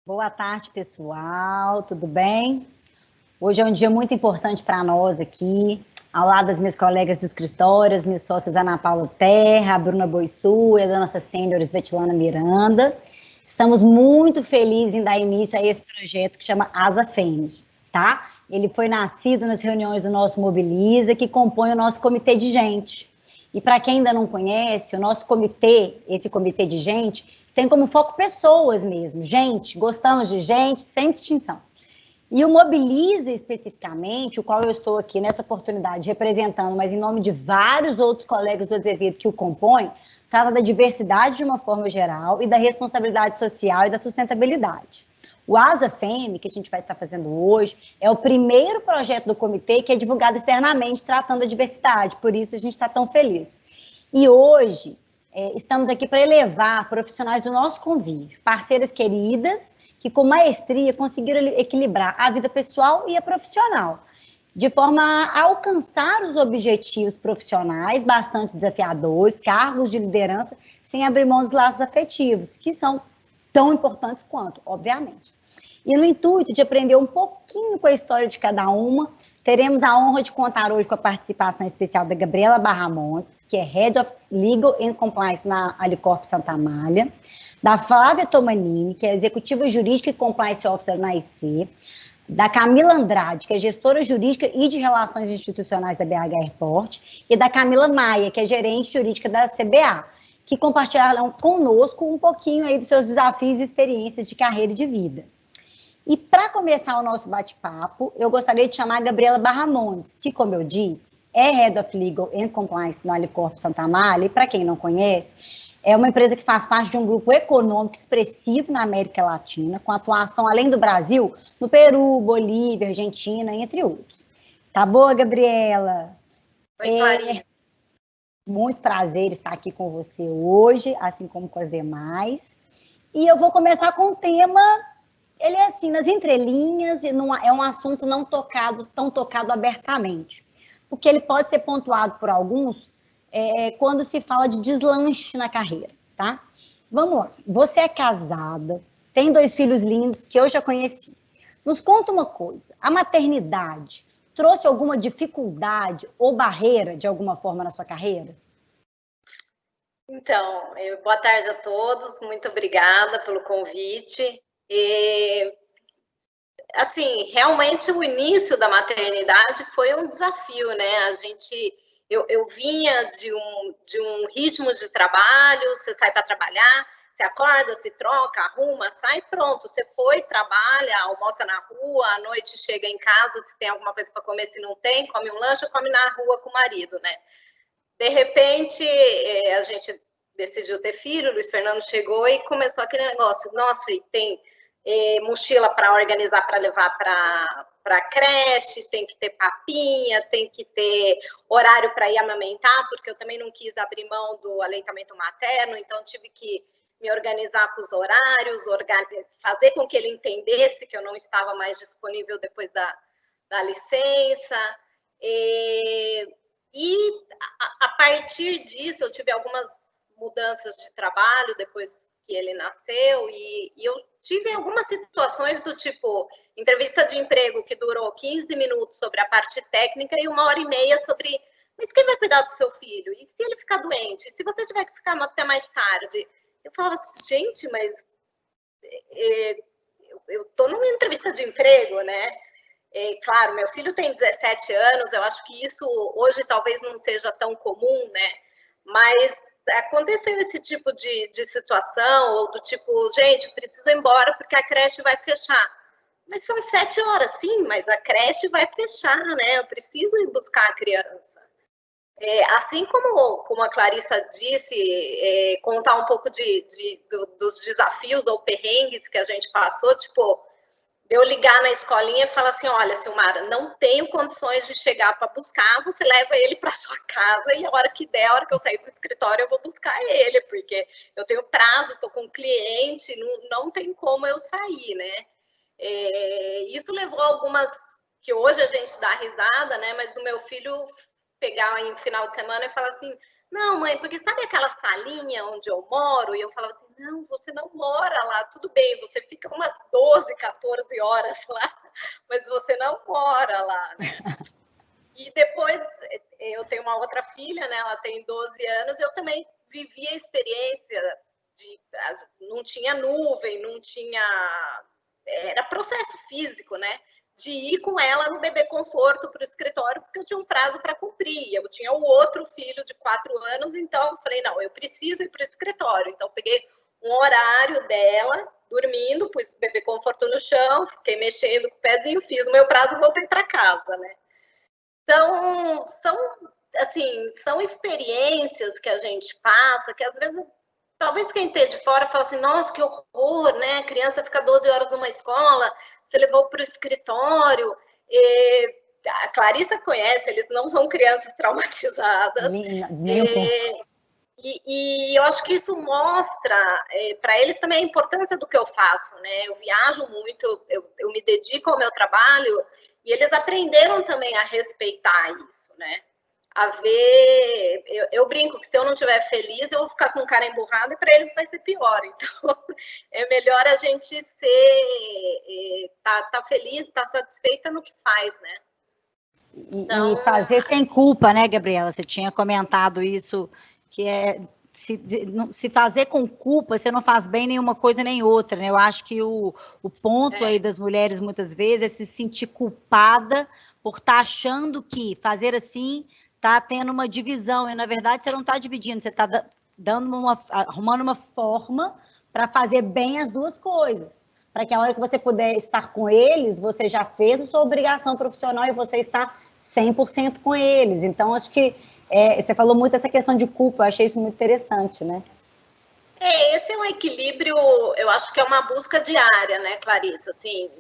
Boa tarde, pessoal. Tudo bem? Hoje é um dia muito importante para nós aqui, ao lado das minhas colegas de escritório, as minhas sócias Ana Paula Terra, a Bruna Boissu e a nossa sênior Svetlana Miranda. Estamos muito felizes em dar início a esse projeto que chama Asa Fêmea, tá? Ele foi nascido nas reuniões do nosso Mobiliza, que compõe o nosso comitê de gente. E para quem ainda não conhece, o nosso comitê, esse comitê de gente, tem como foco pessoas mesmo, gente, gostamos de gente, sem distinção. E o Mobiliza, especificamente, o qual eu estou aqui nessa oportunidade representando, mas em nome de vários outros colegas do Azevedo que o compõem, trata da diversidade de uma forma geral e da responsabilidade social e da sustentabilidade. O Asa Fêmea, que a gente vai estar fazendo hoje, é o primeiro projeto do comitê que é divulgado externamente tratando da diversidade, por isso a gente está tão feliz. E hoje estamos aqui para elevar profissionais do nosso convívio, parceiras queridas, que com maestria conseguiram equilibrar a vida pessoal e a profissional, de forma a alcançar os objetivos profissionais bastante desafiadores, cargos de liderança, sem abrir mão dos laços afetivos, que são tão importantes quanto, obviamente. E no intuito de aprender um pouquinho com a história de cada uma, teremos a honra de contar hoje com a participação especial da Gabriela Barramontes, que é Head of Legal and Compliance na Alicorp Santa Amália, da Flávia Tomanini, que é Executiva Jurídica e Compliance Officer na IC, da Camila Andrade, que é Gestora Jurídica e de Relações Institucionais da BH Airport, e da Camila Maia, que é Gerente Jurídica da CBA, que compartilharão conosco um pouquinho aí dos seus desafios e experiências de carreira e de vida. E para começar o nosso bate-papo, eu gostaria de chamar a Gabriela Barramontes, que, como eu disse, é Head of Legal and Compliance no Alicorp Santa Amália, e para quem não conhece, é uma empresa que faz parte de um grupo econômico expressivo na América Latina, com atuação além do Brasil, no Peru, Bolívia, Argentina, entre outros. Tá boa, Gabriela? Oi, Clarinha. Muito prazer estar aqui com você hoje, assim como com as demais. E eu vou começar com um tema, ele é assim, nas entrelinhas, e não, é um assunto não tão tocado abertamente, porque ele pode ser pontuado por alguns quando se fala de deslanche na carreira, tá? Vamos lá. Você é casada, tem 2 filhos lindos que eu já conheci. Nos conta uma coisa, a maternidade trouxe alguma dificuldade ou barreira, de alguma forma, na sua carreira? Então, boa tarde a todos, muito obrigada pelo convite. Assim, realmente o início da maternidade foi um desafio, né? Eu vinha de um ritmo de trabalho, você sai para trabalhar, você acorda, se troca, arruma, sai, pronto, você foi, trabalha, almoça na rua, à noite chega em casa, se tem alguma coisa para comer, se não tem, come um lanche ou come na rua com o marido, né? De repente, a gente decidiu ter filho, o Luiz Fernando chegou e começou aquele negócio, nossa, e tem mochila para organizar, para levar para creche, tem que ter papinha, tem que ter horário para ir amamentar, porque eu também não quis abrir mão do aleitamento materno, então tive que me organizar com os horários, fazer com que ele entendesse que eu não estava mais disponível depois da licença. E a partir disso, eu tive algumas mudanças de trabalho depois que ele nasceu, e eu tive algumas situações do tipo, entrevista de emprego que durou 15 minutos sobre a parte técnica e 1h30 sobre, mas quem vai cuidar do seu filho? E se ele ficar doente? E se você tiver que ficar até mais tarde? Eu falava assim, gente, mas eu estou numa entrevista de emprego, né? Claro, meu filho tem 17 anos, eu acho que isso hoje talvez não seja tão comum, né? Mas aconteceu esse tipo de situação, ou do tipo, gente, preciso ir embora porque a creche vai fechar. Mas são 7 horas, sim, mas a creche vai fechar, né? Eu preciso ir buscar a criança. Assim como a Clarissa disse, contar um pouco dos desafios ou perrengues que a gente passou, tipo, eu ligar na escolinha e falar assim, olha, Silmara, não tenho condições de chegar para buscar, você leva ele para sua casa e a hora que der, a hora que eu sair do escritório, eu vou buscar ele, porque eu tenho prazo, estou com um cliente, não tem como eu sair, né? Isso levou algumas, que hoje a gente dá risada, né? Mas do meu filho pegar em final de semana e falar assim, Não, mãe, porque sabe aquela salinha onde eu moro? E eu falava assim, não, você não mora lá, tudo bem, você fica umas 12, 14 horas lá, mas você não mora lá, né? E depois, eu tenho uma outra filha, né? Ela tem 12 anos, eu também vivi a experiência de... Não tinha nuvem, não tinha... Era processo físico, né? De ir com ela no bebê conforto para o escritório, porque eu tinha um prazo para cumprir. Eu tinha o outro filho de 4 anos, então eu falei, não, eu preciso ir para o escritório. Então, peguei um horário dela, dormindo, pus o bebê conforto no chão, fiquei mexendo com o pezinho, fiz o meu prazo e voltei para casa, né? Então, são experiências que a gente passa, que às vezes, talvez quem esteja de fora fala assim, nossa, que horror, né? A criança fica 12 horas numa escola, você levou para o escritório. E a Clarissa conhece, eles não são crianças traumatizadas. Nem um pouco. E eu acho que isso mostra para eles também a importância do que eu faço, né? Eu viajo muito, eu me dedico ao meu trabalho e eles aprenderam também a respeitar isso, né? A ver, eu brinco que se eu não estiver feliz, eu vou ficar com cara emburrada e para eles vai ser pior. Então, é melhor a gente tá feliz, tá satisfeita no que faz, né? Então... E fazer sem culpa, né, Gabriela? Você tinha comentado isso, que é se fazer com culpa, você não faz bem nenhuma coisa nem outra, né? Eu acho que o ponto aí das mulheres, muitas vezes, é se sentir culpada por estar achando que fazer assim está tendo uma divisão, e na verdade você não está dividindo, você está arrumando uma forma para fazer bem as duas coisas. Para que a hora que você puder estar com eles, você já fez a sua obrigação profissional e você está 100% com eles. Então, acho que você falou muito essa questão de culpa, eu achei isso muito interessante, né? Esse é um equilíbrio, eu acho que é uma busca diária, né, Clarissa? Assim,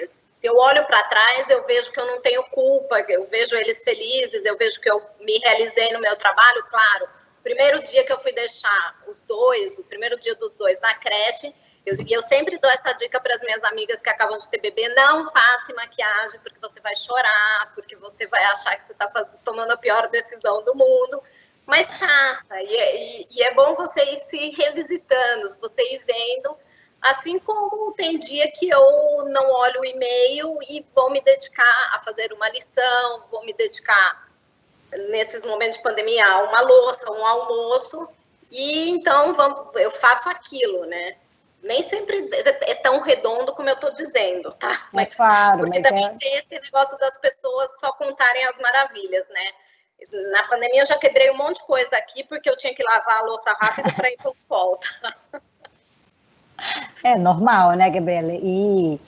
se eu olho para trás, eu vejo que eu não tenho culpa, eu vejo eles felizes, eu vejo que eu me realizei no meu trabalho, claro. O primeiro dia que eu fui deixar os dois, o primeiro dia dos dois na creche, eu sempre dou essa dica para as minhas amigas que acabam de ter bebê, não passe maquiagem, porque você vai chorar, porque você vai achar que você está tomando a pior decisão do mundo. Mas passa, e é bom você ir se revisitando, você ir vendo, assim como tem dia que eu não olho o e-mail e vou me dedicar a fazer uma lição, vou me dedicar, nesses momentos de pandemia, a uma louça, um almoço, e então eu faço aquilo, né? Nem sempre é tão redondo como eu estou dizendo, tá? Mas claro, porque mas também tem esse negócio das pessoas só contarem as maravilhas, né? Na pandemia eu já quebrei um monte de coisa aqui porque eu tinha que lavar a louça rápido para ir para volta. É normal, né, Gabriela? E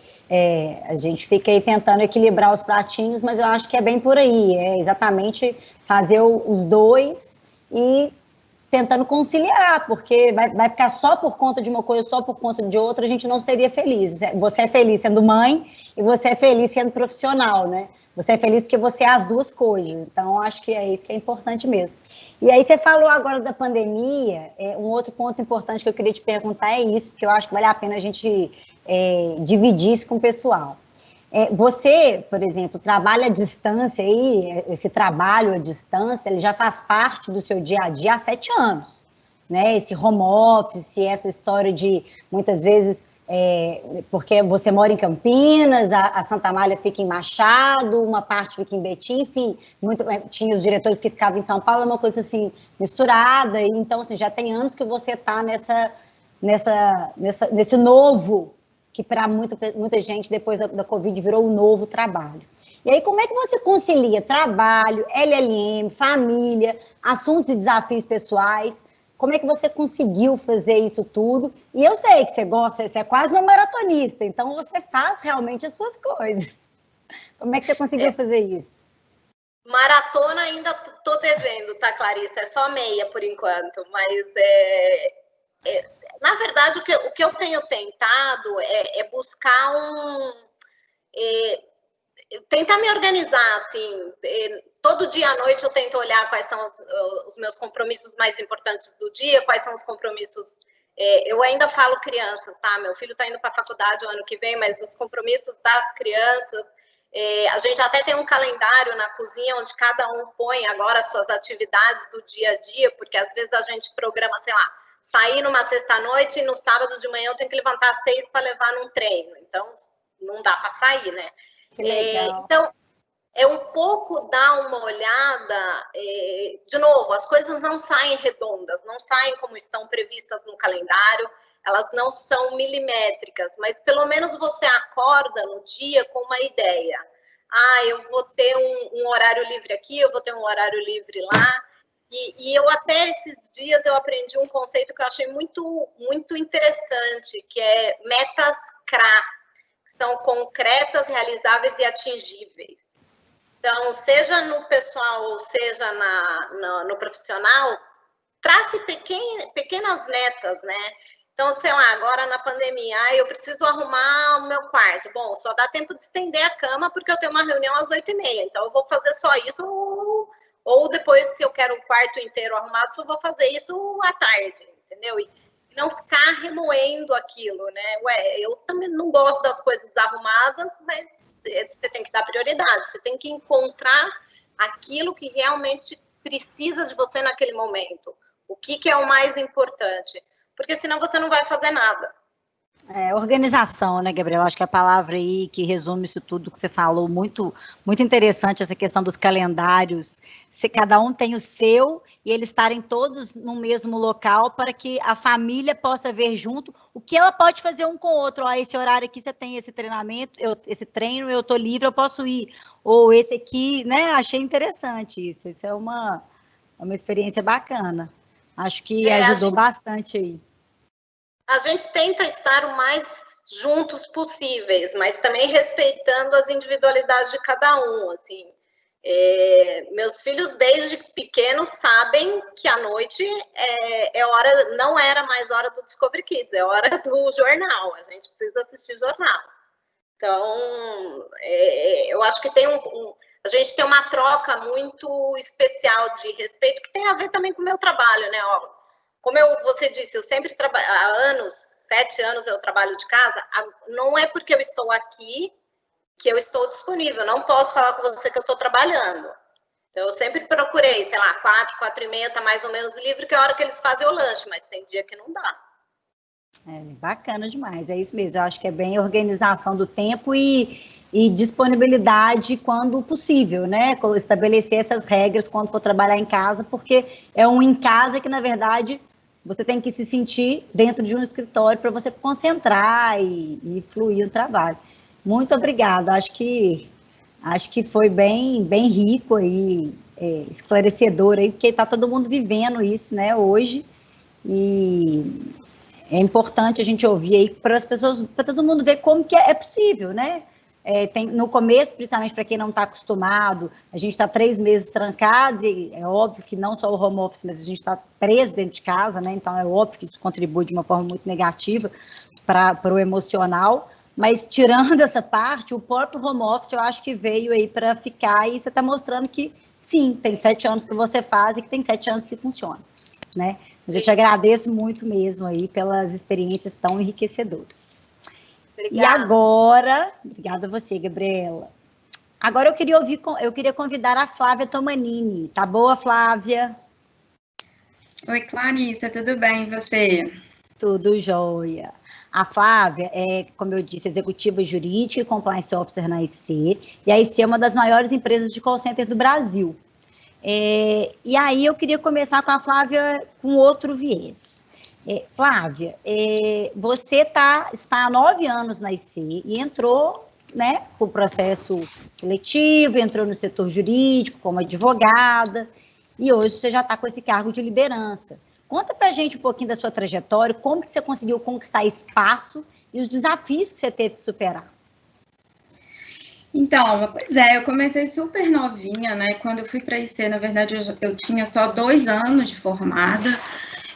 a gente fica aí tentando equilibrar os pratinhos, mas eu acho que é bem por aí. É exatamente fazer os dois e tentando conciliar, porque vai ficar só por conta de uma coisa, só por conta de outra, a gente não seria feliz. Você é feliz sendo mãe e você é feliz sendo profissional, né? Você é feliz porque você é as duas coisas. Então, acho que é isso que é importante mesmo. E aí, você falou agora da pandemia. Um outro ponto importante que eu queria te perguntar é isso, porque eu acho que vale a pena a gente dividir isso com o pessoal. Você, por exemplo, trabalha à distância aí, esse trabalho à distância, ele já faz parte do seu dia a dia há 7 anos, né? Esse home office, essa história de, muitas vezes, porque você mora em Campinas, a Santa Amália fica em Machado, uma parte fica em Betim, enfim, tinha os diretores que ficavam em São Paulo, é uma coisa assim, misturada, e então, assim, já tem anos que você está nesse novo, que para muita gente, depois da Covid, virou um novo trabalho. E aí, como é que você concilia trabalho, LLM, família, assuntos e desafios pessoais? Como é que você conseguiu fazer isso tudo? E eu sei que você gosta, você é quase uma maratonista, então você faz realmente as suas coisas. Como é que você conseguiu fazer isso? Maratona ainda estou devendo, tá, Clarissa? É só meia por enquanto, mas na verdade o que eu tenho tentado é buscar tentar me organizar, assim, todo dia à noite eu tento olhar quais são os meus compromissos mais importantes do dia, quais são os compromissos, eu ainda falo crianças, tá? Meu filho está indo para a faculdade o ano que vem, mas os compromissos das crianças, A gente até tem um calendário na cozinha onde cada um põe agora as suas atividades do dia a dia, porque às vezes a gente programa, sei lá, sair numa sexta-noite e no sábado de manhã eu tenho que levantar às 6 para levar num treino. Então, não dá para sair, né? Que legal. Então, é um pouco dar uma olhada, de novo, as coisas não saem redondas, não saem como estão previstas no calendário, elas não são milimétricas, mas pelo menos você acorda no dia com uma ideia. Eu vou ter um horário livre aqui, eu vou ter um horário livre lá. E eu até esses dias eu aprendi um conceito que eu achei muito, muito interessante, que é metas CRA, que são concretas, realizáveis e atingíveis. Então, seja no pessoal, seja no profissional, trace pequenas metas, né? Então, sei lá, agora na pandemia, eu preciso arrumar o meu quarto. Bom, só dá tempo de estender a cama porque eu tenho uma reunião às 8h30. Então, eu vou fazer só isso ou depois, se eu quero o quarto inteiro arrumado, só vou fazer isso à tarde, entendeu? E não ficar remoendo aquilo, né? Eu também não gosto das coisas arrumadas, mas você tem que dar prioridade, você tem que encontrar aquilo que realmente precisa de você naquele momento. O que é o mais importante? Porque senão você não vai fazer nada. Organização, né, Gabriela? Acho que a palavra aí que resume isso tudo que você falou, muito, muito interessante essa questão dos calendários. Se cada um tem o seu e eles estarem todos no mesmo local para que a família possa ver junto o que ela pode fazer um com o outro. Esse horário aqui você tem esse treinamento, esse treino, eu estou livre, eu posso ir. Ou esse aqui, né? Achei interessante isso. Isso é uma experiência bacana. Acho que ajudou bastante aí. A gente tenta estar o mais juntos possíveis, mas também respeitando as individualidades de cada um, assim. Meus filhos, desde pequenos, sabem que à noite não era mais hora do Discovery Kids, é hora do jornal, a gente precisa assistir jornal. Então, eu acho que a gente tem uma troca muito especial de respeito, que tem a ver também com o meu trabalho, né? Como você disse, eu sempre trabalho, há 7 anos eu trabalho de casa, não é porque eu estou aqui que eu estou disponível, não posso falar com você que eu estou trabalhando. Então, eu sempre procurei, sei lá, 4h30, tá mais ou menos livre, que é a hora que eles fazem o lanche, mas tem dia que não dá. Bacana demais, é isso mesmo, eu acho que é bem organização do tempo e disponibilidade quando possível, né? Estabelecer essas regras quando for trabalhar em casa, porque é em casa que, na verdade, você tem que se sentir dentro de um escritório para você concentrar e fluir o trabalho. Muito obrigada, acho que foi bem rico aí, esclarecedor aí, porque está todo mundo vivendo isso, né, hoje, e é importante a gente ouvir aí para as pessoas, para todo mundo ver como que é possível, né? No começo, principalmente para quem não está acostumado, a gente está 3 meses trancados, e é óbvio que não só o home office, mas a gente está preso dentro de casa, né? Então é óbvio que isso contribui de uma forma muito negativa para o emocional, mas tirando essa parte, o próprio home office eu acho que veio aí para ficar, e você está mostrando que sim, tem 7 anos que você faz e que tem 7 anos que funciona, né? Mas eu te agradeço muito mesmo aí pelas experiências tão enriquecedoras. Obrigada. E agora, obrigada a você, Gabriela. Agora eu queria convidar a Flávia Tomanini. Tá boa, Flávia? Oi, Clarissa, tudo bem, e você? Tudo jóia. A Flávia é, como eu disse, executiva jurídica e compliance officer na IC, e a IC é uma das maiores empresas de call center do Brasil. E aí eu queria começar com a Flávia com outro viés. Flávia, você está há 9 anos na IC e entrou, né, com o processo seletivo, entrou no setor jurídico como advogada, e hoje você já está com esse cargo de liderança. Conta pra gente um pouquinho da sua trajetória, como que você conseguiu conquistar espaço e os desafios que você teve que superar. Então, pois eu comecei super novinha, né? Quando eu fui para a IC, na verdade, eu tinha só 2 anos de formada.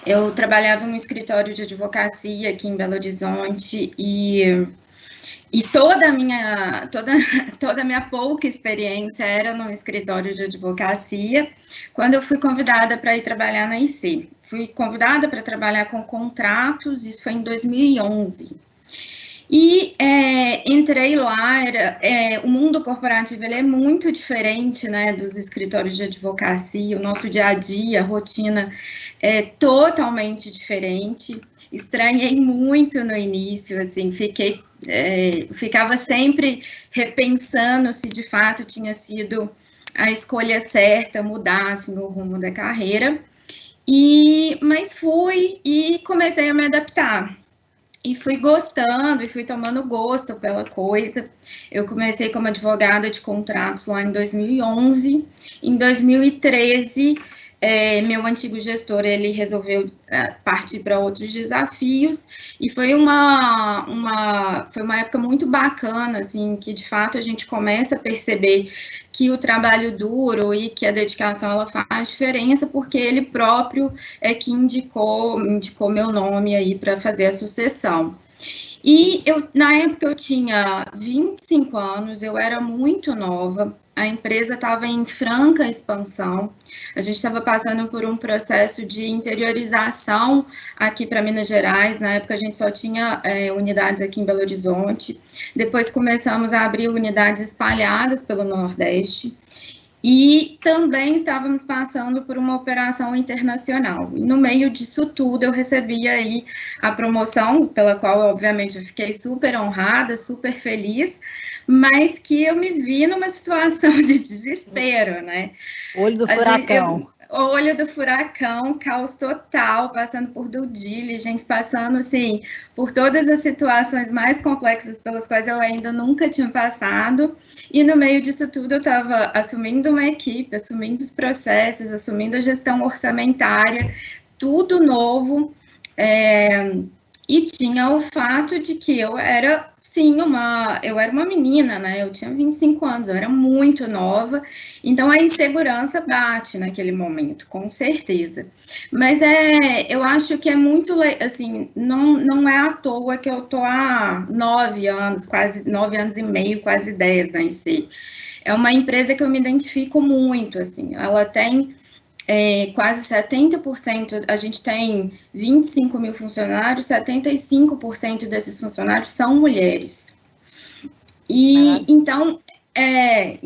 Eu trabalhava em um escritório de advocacia aqui em Belo Horizonte e toda a minha pouca experiência era no escritório de advocacia, quando eu fui convidada para ir trabalhar na IC. Fui convidada para trabalhar com contratos, isso foi em 2011. E entrei lá, o mundo corporativo ele é muito diferente, né, dos escritórios de advocacia, o nosso dia a dia, a rotina é totalmente diferente. Estranhei muito no início, assim, ficava sempre repensando se de fato tinha sido a escolha certa, mudar assim, o rumo da carreira. Mas fui e comecei a me adaptar. E fui gostando e fui tomando gosto pela coisa. Eu comecei como advogada de contratos lá em 2011. Em 2013, meu antigo gestor, ele resolveu partir para outros desafios. E foi foi uma época muito bacana, assim, que de fato a gente começa a perceber que o trabalho duro e que a dedicação ela faz diferença, porque ele próprio é que indicou meu nome aí para fazer a sucessão. E na época eu tinha 25 anos, eu era muito nova, a empresa estava em franca expansão, a gente estava passando por um processo de interiorização aqui para Minas Gerais, na época a gente só tinha unidades aqui em Belo Horizonte, depois começamos a abrir unidades espalhadas pelo Nordeste, e também estávamos passando por uma operação internacional. E no meio disso tudo, eu recebi aí a promoção, pela qual, obviamente, eu fiquei super honrada, super feliz, mas que eu me vi numa situação de desespero, né? Olho do furacão. Olho do furacão, caos total, passando por due diligence, passando, assim, por todas as situações mais complexas pelas quais eu ainda nunca tinha passado. E no meio disso tudo, eu estava assumindo uma equipe, assumindo os processos, assumindo a gestão orçamentária, tudo novo. E tinha o fato de que eu era, sim, eu era uma menina, né? Eu tinha 25 anos, eu era muito nova, então a insegurança bate naquele momento, com certeza. Mas eu acho que é muito, assim, não é à toa que eu tô há 9 anos, quase 9 anos e meio, quase 10 na IC. É uma empresa que eu me identifico muito, assim, ela tem quase 70%, a gente tem 25 mil funcionários, 75% desses funcionários são mulheres. E então é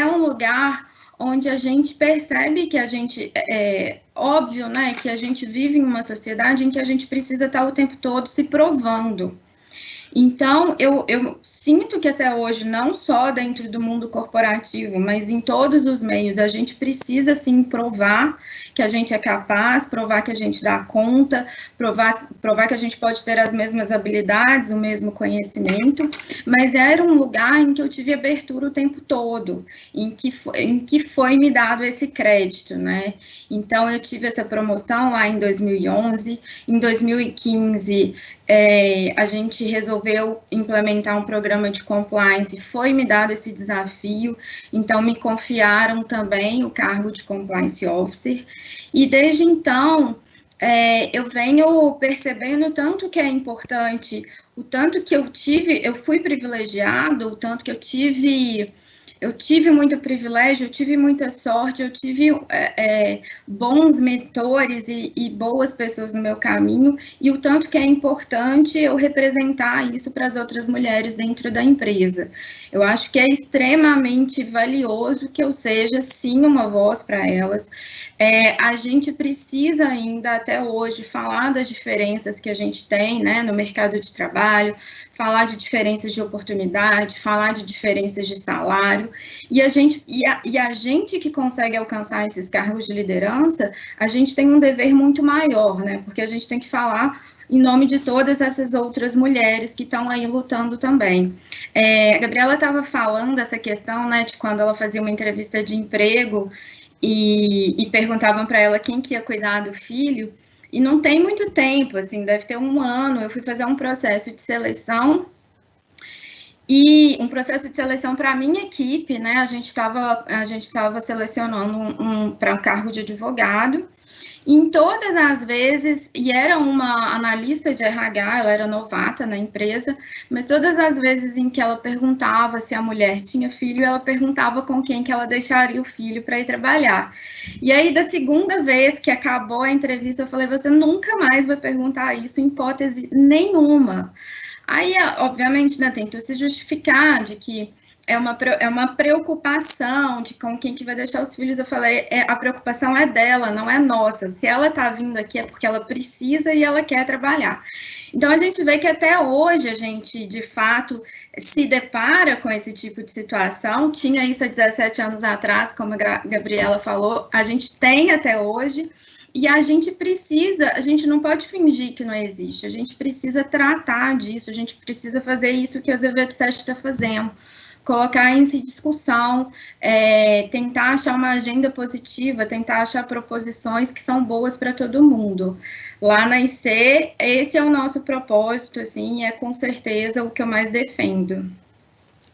um lugar onde a gente percebe que a gente, óbvio, né, que a gente vive em uma sociedade em que a gente precisa estar o tempo todo se provando. Então, eu sinto que até hoje, não só dentro do mundo corporativo, mas em todos os meios, a gente precisa, sim, provar que a gente é capaz, provar que a gente dá conta, provar que a gente pode ter as mesmas habilidades, o mesmo conhecimento, mas era um lugar em que eu tive abertura o tempo todo, em que foi me dado esse crédito, né? Então, eu tive essa promoção lá em 2011, em 2015, a gente resolveu implementar um programa de compliance, foi me dado esse desafio, então me confiaram também o cargo de Compliance Officer, e desde então eu venho percebendo o tanto que é importante, o tanto que eu fui privilegiado, o tanto que eu tive muito privilégio, eu tive muita sorte, eu tive bons mentores e boas pessoas no meu caminho, e o tanto que é importante eu representar isso para as outras mulheres dentro da empresa. Eu acho que é extremamente valioso que eu seja, sim, uma voz para elas. A gente precisa ainda, até hoje, falar das diferenças que a gente tem, né, no mercado de trabalho, falar de diferenças de oportunidade, falar de diferenças de salário, e a gente que consegue alcançar esses cargos de liderança, a gente tem um dever muito maior, né, porque a gente tem que falar em nome de todas essas outras mulheres que estão aí lutando também. A Gabriela estava falando essa questão, né, de quando ela fazia uma entrevista de emprego e perguntavam para ela quem que ia cuidar do filho, e não tem muito tempo, assim, deve ter um ano, eu fui fazer um processo de seleção, e um processo de seleção para a minha equipe, né, a gente estava selecionando para um cargo de advogado, em todas as vezes, e era uma analista de RH, ela era novata na empresa, mas todas as vezes em que ela perguntava se a mulher tinha filho, ela perguntava com quem que ela deixaria o filho para ir trabalhar. E aí, da segunda vez que acabou a entrevista, eu falei, você nunca mais vai perguntar isso em hipótese nenhuma. Aí, obviamente, né, tentou se justificar de que é uma preocupação de com quem que vai deixar os filhos. Eu falei, a preocupação é dela, não é nossa. Se ela está vindo aqui é porque ela precisa e ela quer trabalhar. Então, a gente vê que até hoje a gente, de fato, se depara com esse tipo de situação. Tinha isso há 17 anos atrás, como a Gabriela falou, a gente tem até hoje. E a gente não pode fingir que não existe, a gente precisa tratar disso, a gente precisa fazer isso que o Azevedo Sete está fazendo, colocar isso em discussão, tentar achar uma agenda positiva, tentar achar proposições que são boas para todo mundo. Lá na IC, esse é o nosso propósito, assim, é com certeza o que eu mais defendo.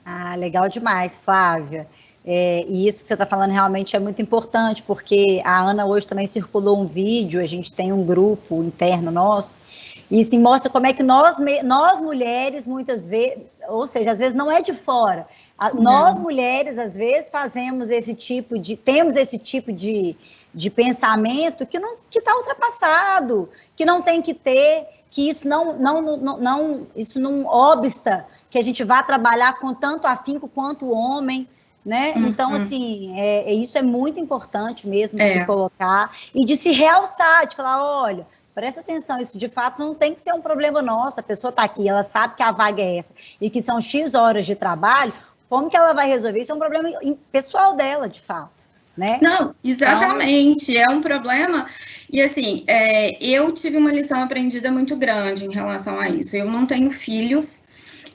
Ah, legal demais, Flávia. E isso que você está falando realmente é muito importante, porque a Ana hoje também circulou um vídeo, a gente tem um grupo interno nosso, e assim, mostra como é que nós mulheres, muitas vezes, ou seja, às vezes não é de fora, nós mulheres, às vezes, temos esse tipo de pensamento que está ultrapassado, que não tem que ter, que isso isso não obsta que a gente vá trabalhar com tanto afinco quanto o homem, né? Então, assim, isso é muito importante mesmo de se colocar e de se realçar, de falar, olha, presta atenção, isso de fato não tem que ser um problema nosso, a pessoa está aqui, ela sabe que a vaga é essa e que são X horas de trabalho, como que ela vai resolver? Isso é um problema pessoal dela, de fato, né? Não, exatamente, então, é um problema, e assim, eu tive uma lição aprendida muito grande em relação a isso, eu não tenho filhos,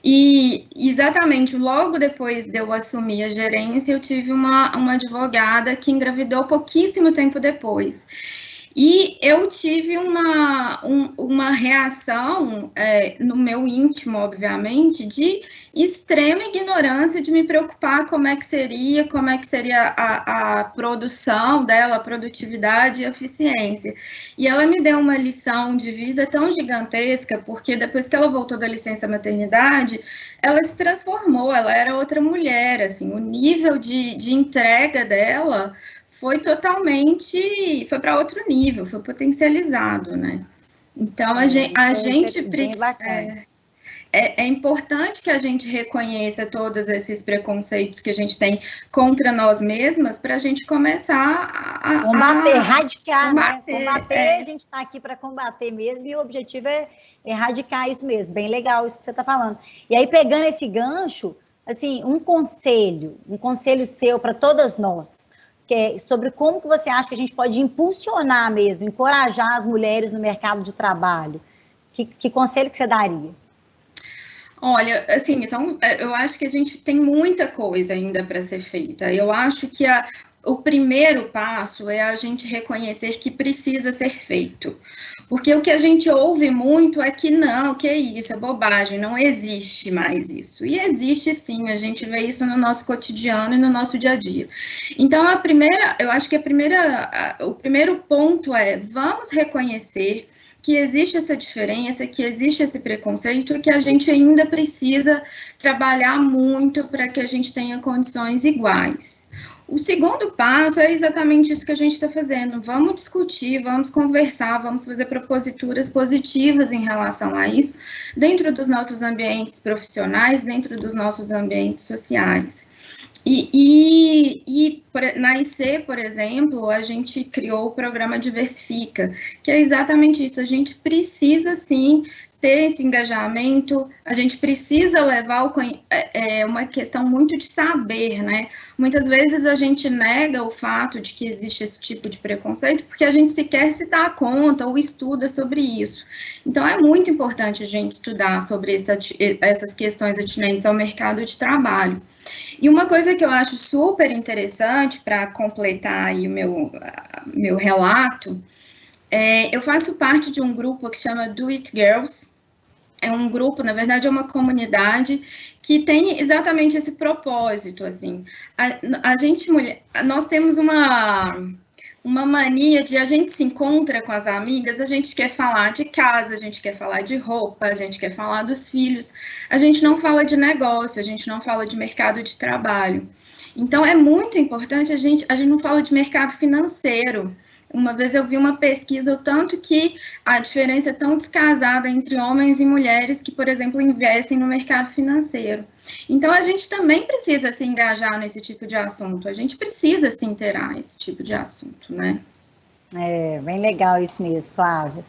e exatamente logo depois de eu assumir a gerência, eu tive uma advogada que engravidou pouquíssimo tempo depois. E eu tive uma reação no meu íntimo, obviamente, de extrema ignorância, de me preocupar como é que seria a produção dela, a produtividade e a eficiência. E ela me deu uma lição de vida tão gigantesca, porque depois que ela voltou da licença maternidade, ela se transformou, ela era outra mulher, assim, o nível de entrega dela foi para outro nível, foi potencializado, né? Então, a gente precisa... É importante que a gente reconheça todos esses preconceitos que a gente tem contra nós mesmas, para a gente começar a combater, erradicar, né? Combater, a gente está aqui para combater mesmo, e o objetivo é erradicar isso mesmo. Bem legal isso que você está falando. E aí, pegando esse gancho, assim, um conselho seu para todas nós, sobre como que você acha que a gente pode impulsionar mesmo, encorajar as mulheres no mercado de trabalho. Que conselho que você daria? Olha, assim, então, eu acho que a gente tem muita coisa ainda para ser feita. Eu acho que o primeiro passo é a gente reconhecer que precisa ser feito. Porque o que a gente ouve muito é que não, que é isso, é bobagem, não existe mais isso. E existe sim, a gente vê isso no nosso cotidiano e no nosso dia a dia. Então, eu acho que o primeiro ponto é, vamos reconhecer que existe essa diferença, que existe esse preconceito e que a gente ainda precisa trabalhar muito para que a gente tenha condições iguais. O segundo passo é exatamente isso que a gente está fazendo. Vamos discutir, vamos conversar, vamos fazer proposituras positivas em relação a isso, dentro dos nossos ambientes profissionais, dentro dos nossos ambientes sociais. E na IC, por exemplo, a gente criou o programa Diversifica, que é exatamente isso. A gente precisa, sim, ter esse engajamento, a gente precisa levar uma questão muito de saber, né? Muitas vezes a gente nega o fato de que existe esse tipo de preconceito porque a gente sequer se dá conta ou estuda sobre isso. Então, é muito importante a gente estudar sobre essas questões atinentes ao mercado de trabalho. E uma coisa que eu acho super interessante para completar aí o meu relato, eu faço parte de um grupo que chama Do It Girls. É um grupo, na verdade, é uma comunidade que tem exatamente esse propósito, assim. Nós temos uma mania de a gente se encontra com as amigas, a gente quer falar de casa, a gente quer falar de roupa, a gente quer falar dos filhos, a gente não fala de negócio, a gente não fala de mercado de trabalho. Então, é muito importante, a gente não fala de mercado financeiro, Uma vez eu vi uma pesquisa, o tanto que a diferença é tão descasada entre homens e mulheres que, por exemplo, investem no mercado financeiro. Então, a gente também precisa se engajar nesse tipo de assunto, a gente precisa se inteirar esse tipo de assunto, né? É, bem legal isso mesmo, Flávia.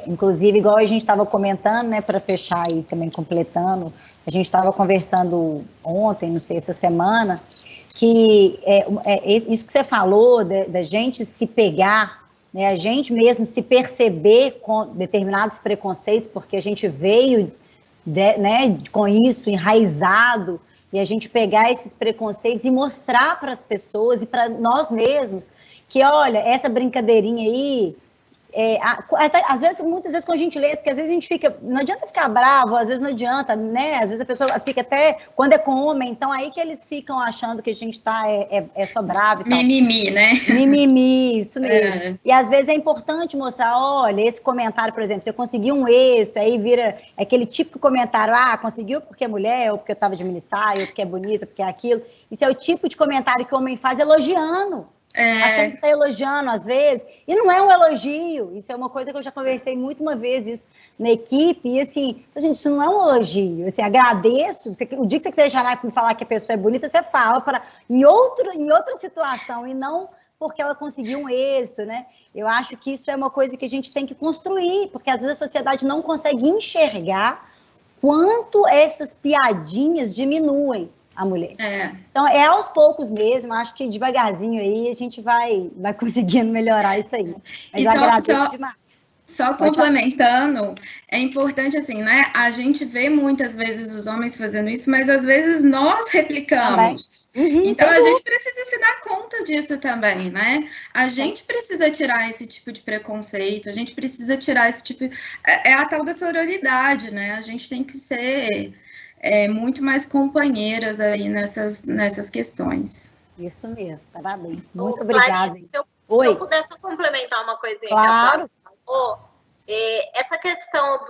Inclusive, igual a gente estava comentando, né, para fechar aí também completando, a gente estava conversando ontem, não sei, essa semana, que isso que você falou, da gente se pegar, né, a gente mesmo se perceber com determinados preconceitos, porque a gente veio né, com isso enraizado, e a gente pegar esses preconceitos e mostrar para as pessoas e para nós mesmos que, olha, essa brincadeirinha aí, às vezes, muitas vezes com gentileza, porque às vezes a gente fica, não adianta ficar bravo, às vezes não adianta, né? Às vezes a pessoa fica até, quando é com homem, então aí que eles ficam achando que a gente só bravo e tal. Mimimi, né? Mimimi, isso mesmo. E às vezes é importante mostrar, olha, esse comentário, por exemplo, você conseguiu um êxito, aí vira aquele típico comentário, conseguiu porque é mulher, ou porque eu estava de minissaia, ou porque é bonita, porque é aquilo. Isso é o tipo de comentário que o homem faz elogiando. Achando que está elogiando às vezes, e não é um elogio, isso é uma coisa que eu já conversei muito uma vez isso na equipe, e assim, gente, isso não é um elogio, assim, agradeço, o dia que você quiser chamar para me falar que a pessoa é bonita, você fala em outra situação, e não porque ela conseguiu um êxito, né? Eu acho que isso é uma coisa que a gente tem que construir, porque às vezes a sociedade não consegue enxergar quanto essas piadinhas diminuem a mulher. Então, aos poucos mesmo, acho que devagarzinho aí a gente vai conseguindo melhorar isso aí. Mas eu agradeço demais. Só complementando, é importante assim, né? A gente vê muitas vezes os homens fazendo isso, mas às vezes nós replicamos. Então a gente precisa se dar conta disso também, né? A gente precisa tirar esse tipo de preconceito, a gente precisa tirar esse tipo... É a tal da sororidade, né? A gente tem que ser... muito mais companheiras aí nessas questões. Isso mesmo, parabéns. Muito obrigada. Se eu pudesse complementar uma coisinha. Claro. Essa questão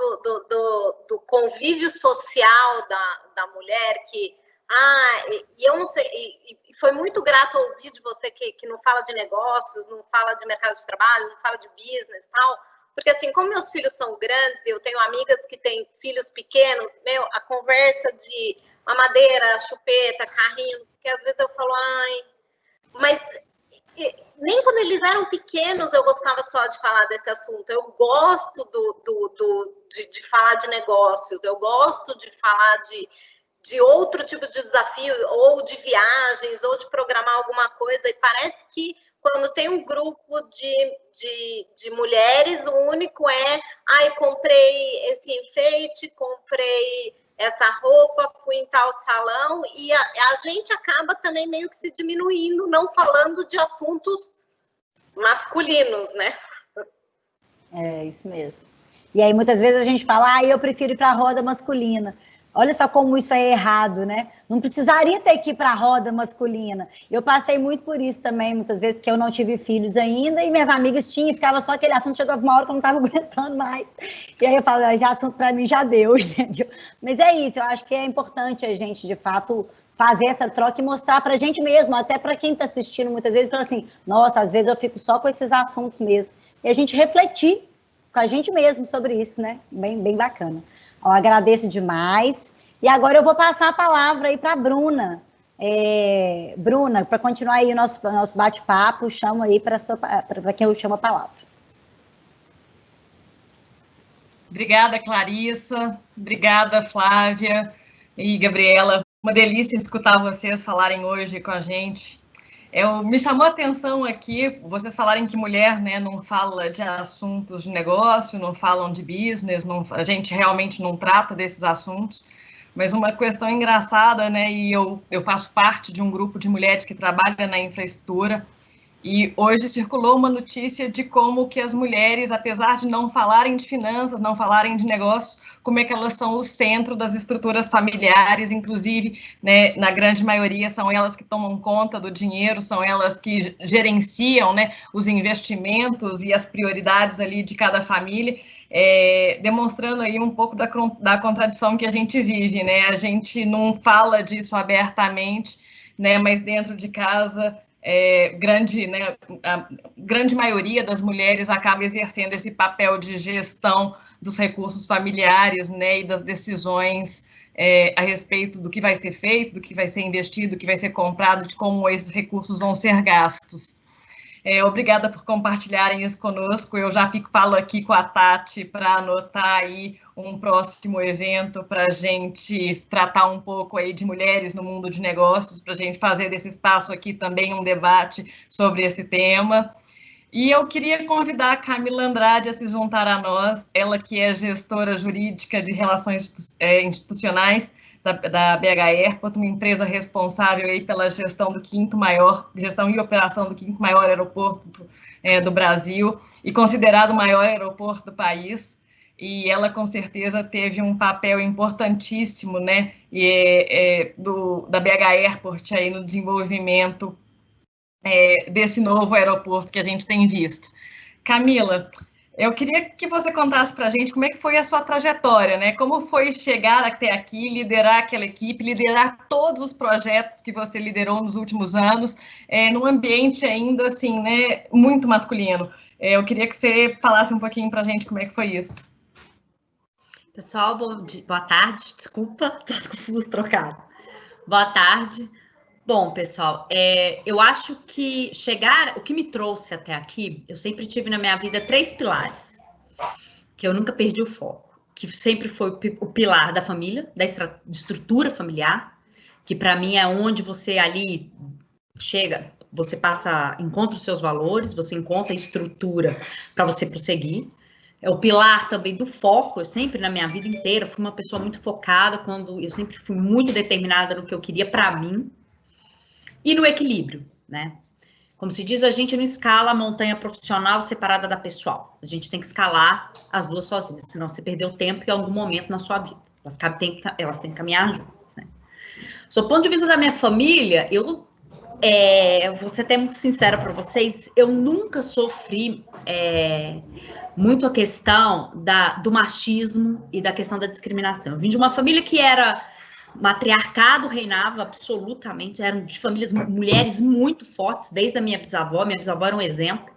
do convívio social da mulher, que e eu não sei, e foi muito grato ouvir de você que não fala de negócios, não fala de mercado de trabalho, não fala de business e tal. Porque, assim, como meus filhos são grandes, eu tenho amigas que têm filhos pequenos, a conversa de mamadeira, chupeta, carrinho, que às vezes eu falo, mas nem quando eles eram pequenos eu gostava só de falar desse assunto. Eu gosto de falar de negócios, eu gosto de falar de outro tipo de desafio, ou de viagens, ou de programar alguma coisa, e parece que quando tem um grupo de mulheres, o único comprei esse enfeite, comprei essa roupa, fui em tal salão, e a gente acaba também meio que se diminuindo, não falando de assuntos masculinos, né? É, isso mesmo. E aí, muitas vezes a gente fala, eu prefiro ir para a roda masculina. Olha só como isso é errado, né? Não precisaria ter que ir para a roda masculina. Eu passei muito por isso também, muitas vezes, porque eu não tive filhos ainda, e minhas amigas tinham, ficava só aquele assunto, chegava uma hora que eu não estava aguentando mais. E aí eu falo, esse assunto para mim já deu, entendeu? Mas é isso, eu acho que é importante a gente, de fato, fazer essa troca e mostrar para a gente mesmo, até para quem está assistindo muitas vezes, fala assim, nossa, às vezes eu fico só com esses assuntos mesmo. E a gente refletir com a gente mesmo sobre isso, né? Bem, bem bacana. Eu agradeço demais. E agora eu vou passar a palavra aí para a Bruna. Bruna, para continuar aí o nosso bate-papo, chamo aí para quem eu chamo a palavra. Obrigada, Clarissa. Obrigada, Flávia e Gabriela. Uma delícia escutar vocês falarem hoje com a gente. Me chamou a atenção aqui, vocês falarem que mulher, né, não fala de assuntos de negócio, não falam de business, a gente realmente não trata desses assuntos, mas uma questão engraçada, né, e eu faço parte de um grupo de mulheres que trabalha na infraestrutura, e hoje circulou uma notícia de como que as mulheres, apesar de não falarem de finanças, não falarem de negócios, como é que elas são o centro das estruturas familiares, inclusive, né, na grande maioria, são elas que tomam conta do dinheiro, são elas que gerenciam, né, os investimentos e as prioridades ali de cada família, demonstrando aí um pouco da contradição que a gente vive, né? A gente não fala disso abertamente, né, mas dentro de casa a grande maioria das mulheres acaba exercendo esse papel de gestão dos recursos familiares, né, e das decisões a respeito do que vai ser feito, do que vai ser investido, do que vai ser comprado, de como esses recursos vão ser gastos. Obrigada por compartilharem isso conosco. Eu já falo aqui com a Tati para anotar aí um próximo evento para a gente tratar um pouco aí de mulheres no mundo de negócios, para a gente fazer desse espaço aqui também um debate sobre esse tema. E eu queria convidar a Camila Andrade a se juntar a nós, ela que é gestora jurídica de relações institucionais da BH Airport, uma empresa responsável aí pela gestão e operação do quinto maior aeroporto do Brasil e considerado o maior aeroporto do país. E ela, com certeza, teve um papel importantíssimo, né, da BH Airport aí no desenvolvimento desse novo aeroporto que a gente tem visto. Camila, eu queria que você contasse para a gente como é que foi a sua trajetória, né? Como foi chegar até aqui, liderar aquela equipe, liderar todos os projetos que você liderou nos últimos anos, num ambiente ainda assim, né, muito masculino. Eu queria que você falasse um pouquinho para a gente como é que foi isso. Pessoal, boa tarde. Desculpa, tá confuso trocado. Boa tarde. Bom, pessoal, eu acho que o que me trouxe até aqui, eu sempre tive na minha vida 3 pilares, que eu nunca perdi o foco, que sempre foi o pilar da família, da estrutura familiar, que para mim é onde você ali chega, você encontra os seus valores, você encontra a estrutura para você prosseguir. É o pilar também do foco. Eu sempre, na minha vida inteira, fui uma pessoa muito focada, eu sempre fui muito determinada no que eu queria para mim. E no equilíbrio, né? Como se diz, a gente não escala a montanha profissional separada da pessoal. A gente tem que escalar as duas sozinhas, senão você perdeu tempo em algum momento na sua vida. Elas têm que caminhar juntas, né? Do ponto de vista da minha família, eu vou ser até muito sincera para vocês, eu nunca sofri muito a questão do machismo e da questão da discriminação. Eu vim de uma família que matriarcado reinava absolutamente, eram de famílias, mulheres muito fortes, desde a minha bisavó era um exemplo,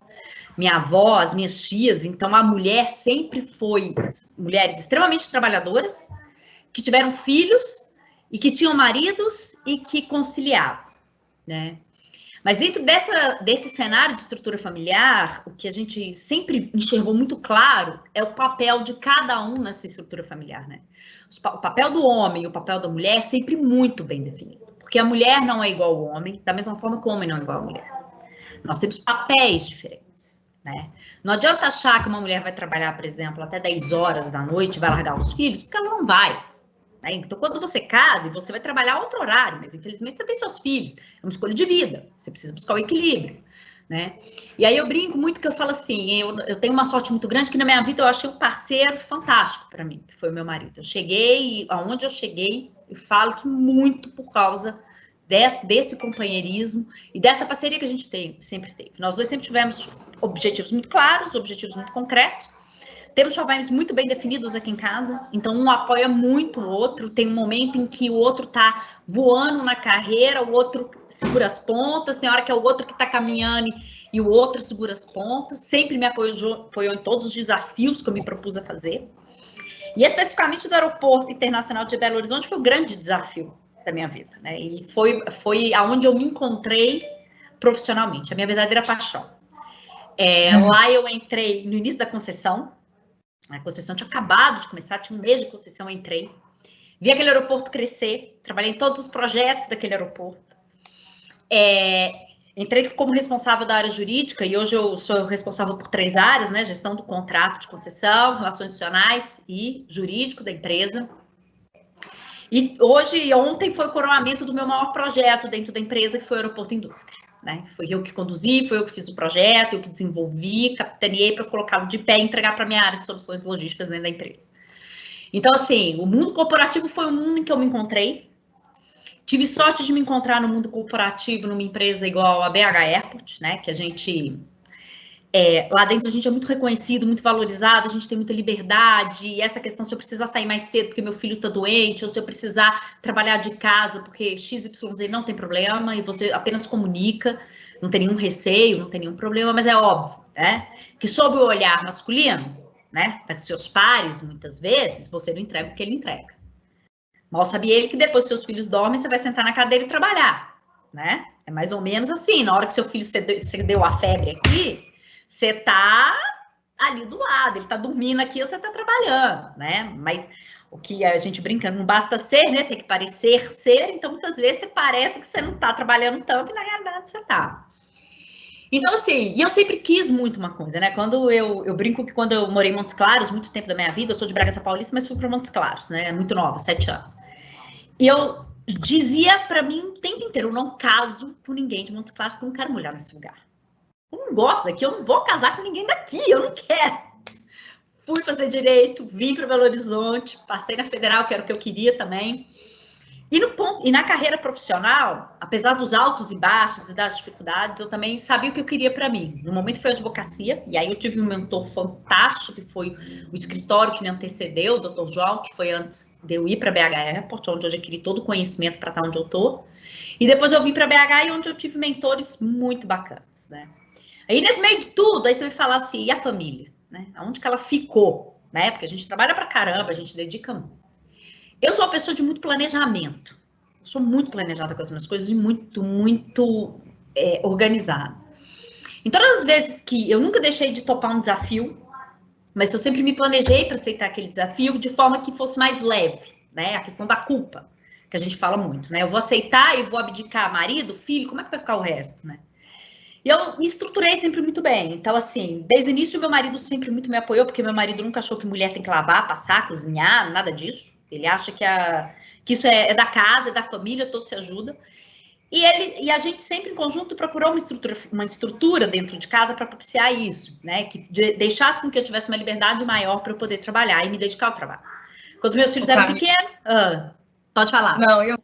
minha avó, as minhas tias, então a mulher sempre foi mulheres extremamente trabalhadoras, que tiveram filhos e que tinham maridos e que conciliavam, né? Mas dentro desse cenário de estrutura familiar, o que a gente sempre enxergou muito claro é o papel de cada um nessa estrutura familiar, né? O papel do homem e o papel da mulher é sempre muito bem definido, porque a mulher não é igual ao homem, da mesma forma que o homem não é igual à mulher. Nós temos papéis diferentes, né? Não adianta achar que uma mulher vai trabalhar, por exemplo, até 10 horas da noite e vai largar os filhos, porque ela não vai. Então, quando você casa, você vai trabalhar outro horário, mas infelizmente você tem seus filhos, é uma escolha de vida, você precisa buscar o equilíbrio, né? E aí eu brinco muito que eu falo assim, eu tenho uma sorte muito grande que na minha vida eu achei um parceiro fantástico para mim, que foi o meu marido. Eu cheguei, aonde eu cheguei, eu falo que muito por causa desse companheirismo e dessa parceria que a gente sempre teve. Nós dois sempre tivemos objetivos muito claros, objetivos muito concretos. Temos papéis muito bem definidos aqui em casa, então um apoia muito o outro, tem um momento em que o outro está voando na carreira, o outro segura as pontas, tem hora que é o outro que está caminhando e o outro segura as pontas, sempre me apoiou em todos os desafios que eu me propus a fazer. E especificamente do Aeroporto Internacional de Belo Horizonte foi o grande desafio da minha vida, né? E foi aonde eu me encontrei profissionalmente, a minha verdadeira paixão. Lá eu entrei no início da concessão. A concessão tinha acabado de começar, tinha um mês de concessão, eu entrei. Vi aquele aeroporto crescer, trabalhei em todos os projetos daquele aeroporto. Entrei como responsável da área jurídica e hoje eu sou responsável por 3 áreas, né? Gestão do contrato de concessão, relações institucionais e jurídico da empresa. E ontem foi o coroamento do meu maior projeto dentro da empresa, que foi o Aeroporto Indústria. Né? Foi eu que conduzi, foi eu que fiz o projeto, eu que desenvolvi, capitaneei para colocá-lo de pé e entregar para a minha área de soluções logísticas dentro da empresa. Então, assim, o mundo corporativo foi o mundo em que eu me encontrei. Tive sorte de me encontrar no mundo corporativo, numa empresa igual a BH Airport, né? Que a gente lá dentro a gente é muito reconhecido, muito valorizado, a gente tem muita liberdade, e essa questão, se eu precisar sair mais cedo porque meu filho está doente, ou se eu precisar trabalhar de casa porque XYZ não tem problema, e você apenas comunica, não tem nenhum receio, não tem nenhum problema, mas é óbvio, né, que sob o olhar masculino, né, dos seus pares, muitas vezes, você não entrega o que ele entrega. Mal sabia ele que depois que seus filhos dormem, você vai sentar na cadeira e trabalhar, né, é mais ou menos assim, na hora que seu filho cedeu a febre aqui, você tá ali do lado, ele tá dormindo aqui, você tá trabalhando, né? Mas o que a gente brinca, não basta ser, né? Tem que parecer ser, então muitas vezes você parece que você não tá trabalhando tanto e na realidade você tá. Então, assim, e eu sempre quis muito uma coisa, né? Quando eu brinco que quando eu morei em Montes Claros, muito tempo da minha vida, eu sou de Bragança Paulista, mas fui para Montes Claros, né? Muito nova, 7 anos. E eu dizia para mim o tempo inteiro, eu não caso com ninguém de Montes Claros, porque eu não quero mulher nesse lugar. Eu não gosto daqui, eu não vou casar com ninguém daqui, eu não quero. Fui fazer direito, vim para Belo Horizonte, passei na Federal, que era o que eu queria também. E na carreira profissional, apesar dos altos e baixos e das dificuldades, eu também sabia o que eu queria para mim. No momento foi a advocacia, e aí eu tive um mentor fantástico, que foi o escritório que me antecedeu, o Dr. João, que foi antes de eu ir para BH Airport, onde eu adquiri todo o conhecimento para estar onde eu estou. E depois eu vim para BH, e onde eu tive mentores muito bacanas, né? Aí, nesse meio de tudo, aí você vai falar assim, e a família? Né? Aonde que ela ficou? Né? Porque a gente trabalha pra caramba, a gente dedica muito. Eu sou uma pessoa de muito planejamento. Eu sou muito planejada com as minhas coisas e muito organizada. Em todas as vezes que eu nunca deixei de topar um desafio, mas eu sempre me planejei para aceitar aquele desafio de forma que fosse mais leve, né? A questão da culpa, que a gente fala muito, né? Eu vou aceitar e vou abdicar marido, filho, como é que vai ficar o resto, né? E eu me estruturei sempre muito bem. Então, assim, desde o início, meu marido sempre muito me apoiou, porque meu marido nunca achou que mulher tem que lavar, passar, cozinhar, nada disso. Ele acha que isso é da casa, é da família, todos se ajudam. E a gente sempre, em conjunto, procurou uma estrutura dentro de casa para propiciar isso, né? Que deixasse com que eu tivesse uma liberdade maior para eu poder trabalhar e me dedicar ao trabalho. Quando os meus filhos eram pequenos... pode falar. Não, eu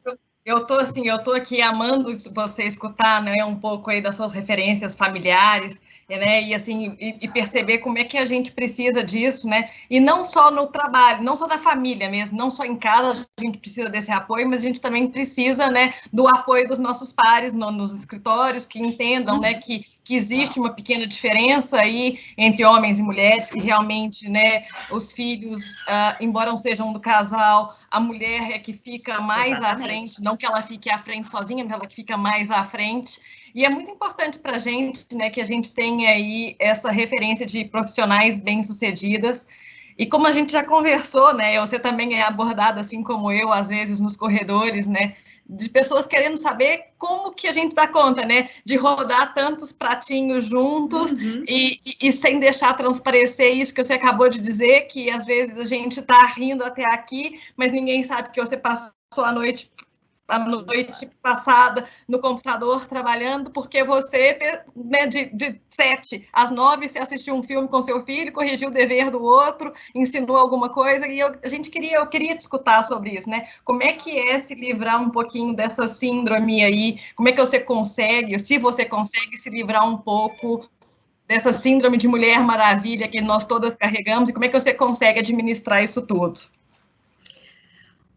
tô aqui amando você escutar, né, um pouco aí das suas referências familiares, né, e assim, e perceber como é que a gente precisa disso, né, e não só no trabalho, não só na família mesmo, não só em casa a gente precisa desse apoio, mas a gente também precisa, né, do apoio dos nossos pares nos escritórios, que entendam, né, que existe uma pequena diferença aí entre homens e mulheres, que realmente, né, os filhos, embora não sejam do casal, a mulher é que fica mais à frente, não que ela fique à frente sozinha, mas ela que fica mais à frente. E é muito importante para a gente, né, que a gente tenha aí essa referência de profissionais bem-sucedidas. E como a gente já conversou, né, você também é abordada, assim como eu, às vezes nos corredores, né, de pessoas querendo saber como que a gente dá conta, né, de rodar tantos pratinhos juntos e sem deixar transparecer isso que você acabou de dizer, que às vezes a gente está rindo até aqui, mas ninguém sabe que você passou a noite passada no computador trabalhando, porque você fez, né, de 7 às 9, você assistiu um filme com seu filho, corrigiu o dever do outro, ensinou alguma coisa, e eu queria te escutar sobre isso, né? Como é que é se livrar um pouquinho dessa síndrome aí? Como é que você consegue, se você consegue se livrar um pouco dessa síndrome de Mulher Maravilha que nós todas carregamos, e como é que você consegue administrar isso tudo?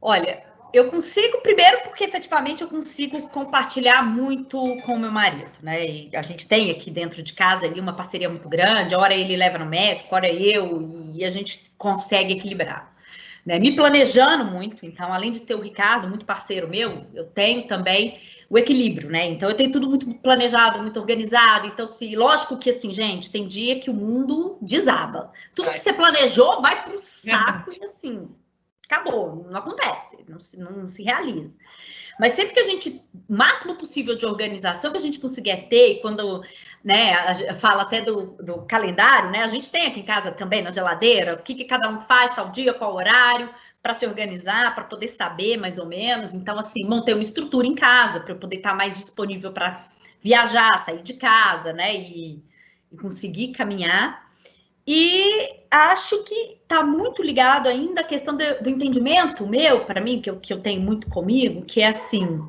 Olha, eu consigo, primeiro, porque efetivamente eu consigo compartilhar muito com o meu marido, né? E a gente tem aqui dentro de casa ali uma parceria muito grande, ora ele leva no médico, ora eu, e a gente consegue equilibrar. Né? Me planejando muito, então, além de ter o Ricardo, muito parceiro meu, eu tenho também o equilíbrio, né? Então, eu tenho tudo muito planejado, muito organizado. Então, lógico que, assim, gente, tem dia que o mundo desaba. Tudo que você planejou vai pro saco e, assim, acabou, não acontece, não se realiza. Mas sempre que a gente, o máximo possível de organização que a gente conseguir ter, e quando, né, fala até do calendário, né, a gente tem aqui em casa também, na geladeira, o que cada um faz, tal dia, qual horário, para se organizar, para poder saber mais ou menos. Então, assim, montei uma estrutura em casa, para eu poder estar mais disponível para viajar, sair de casa, né, e conseguir caminhar. E acho que está muito ligado ainda à questão do entendimento meu, para mim, que eu tenho muito comigo, que é assim,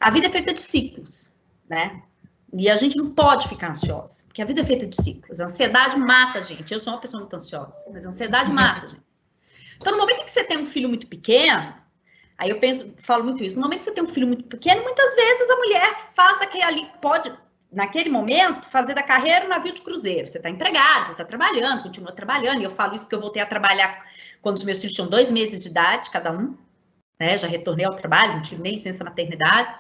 a vida é feita de ciclos, né? E a gente não pode ficar ansiosa, porque a vida é feita de ciclos. A ansiedade mata a gente. Eu sou uma pessoa muito ansiosa, mas a ansiedade mata a gente. Então, no momento em que você tem um filho muito pequeno, aí eu falo muito isso, no momento que você tem um filho muito pequeno, muitas vezes a mulher faz daquele ali, pode, naquele momento, fazer da carreira um navio de cruzeiro. Você está empregado, você está trabalhando, continua trabalhando, e eu falo isso porque eu voltei a trabalhar quando os meus filhos tinham 2 meses de idade, cada um, né? Já retornei ao trabalho, não tive nem licença maternidade,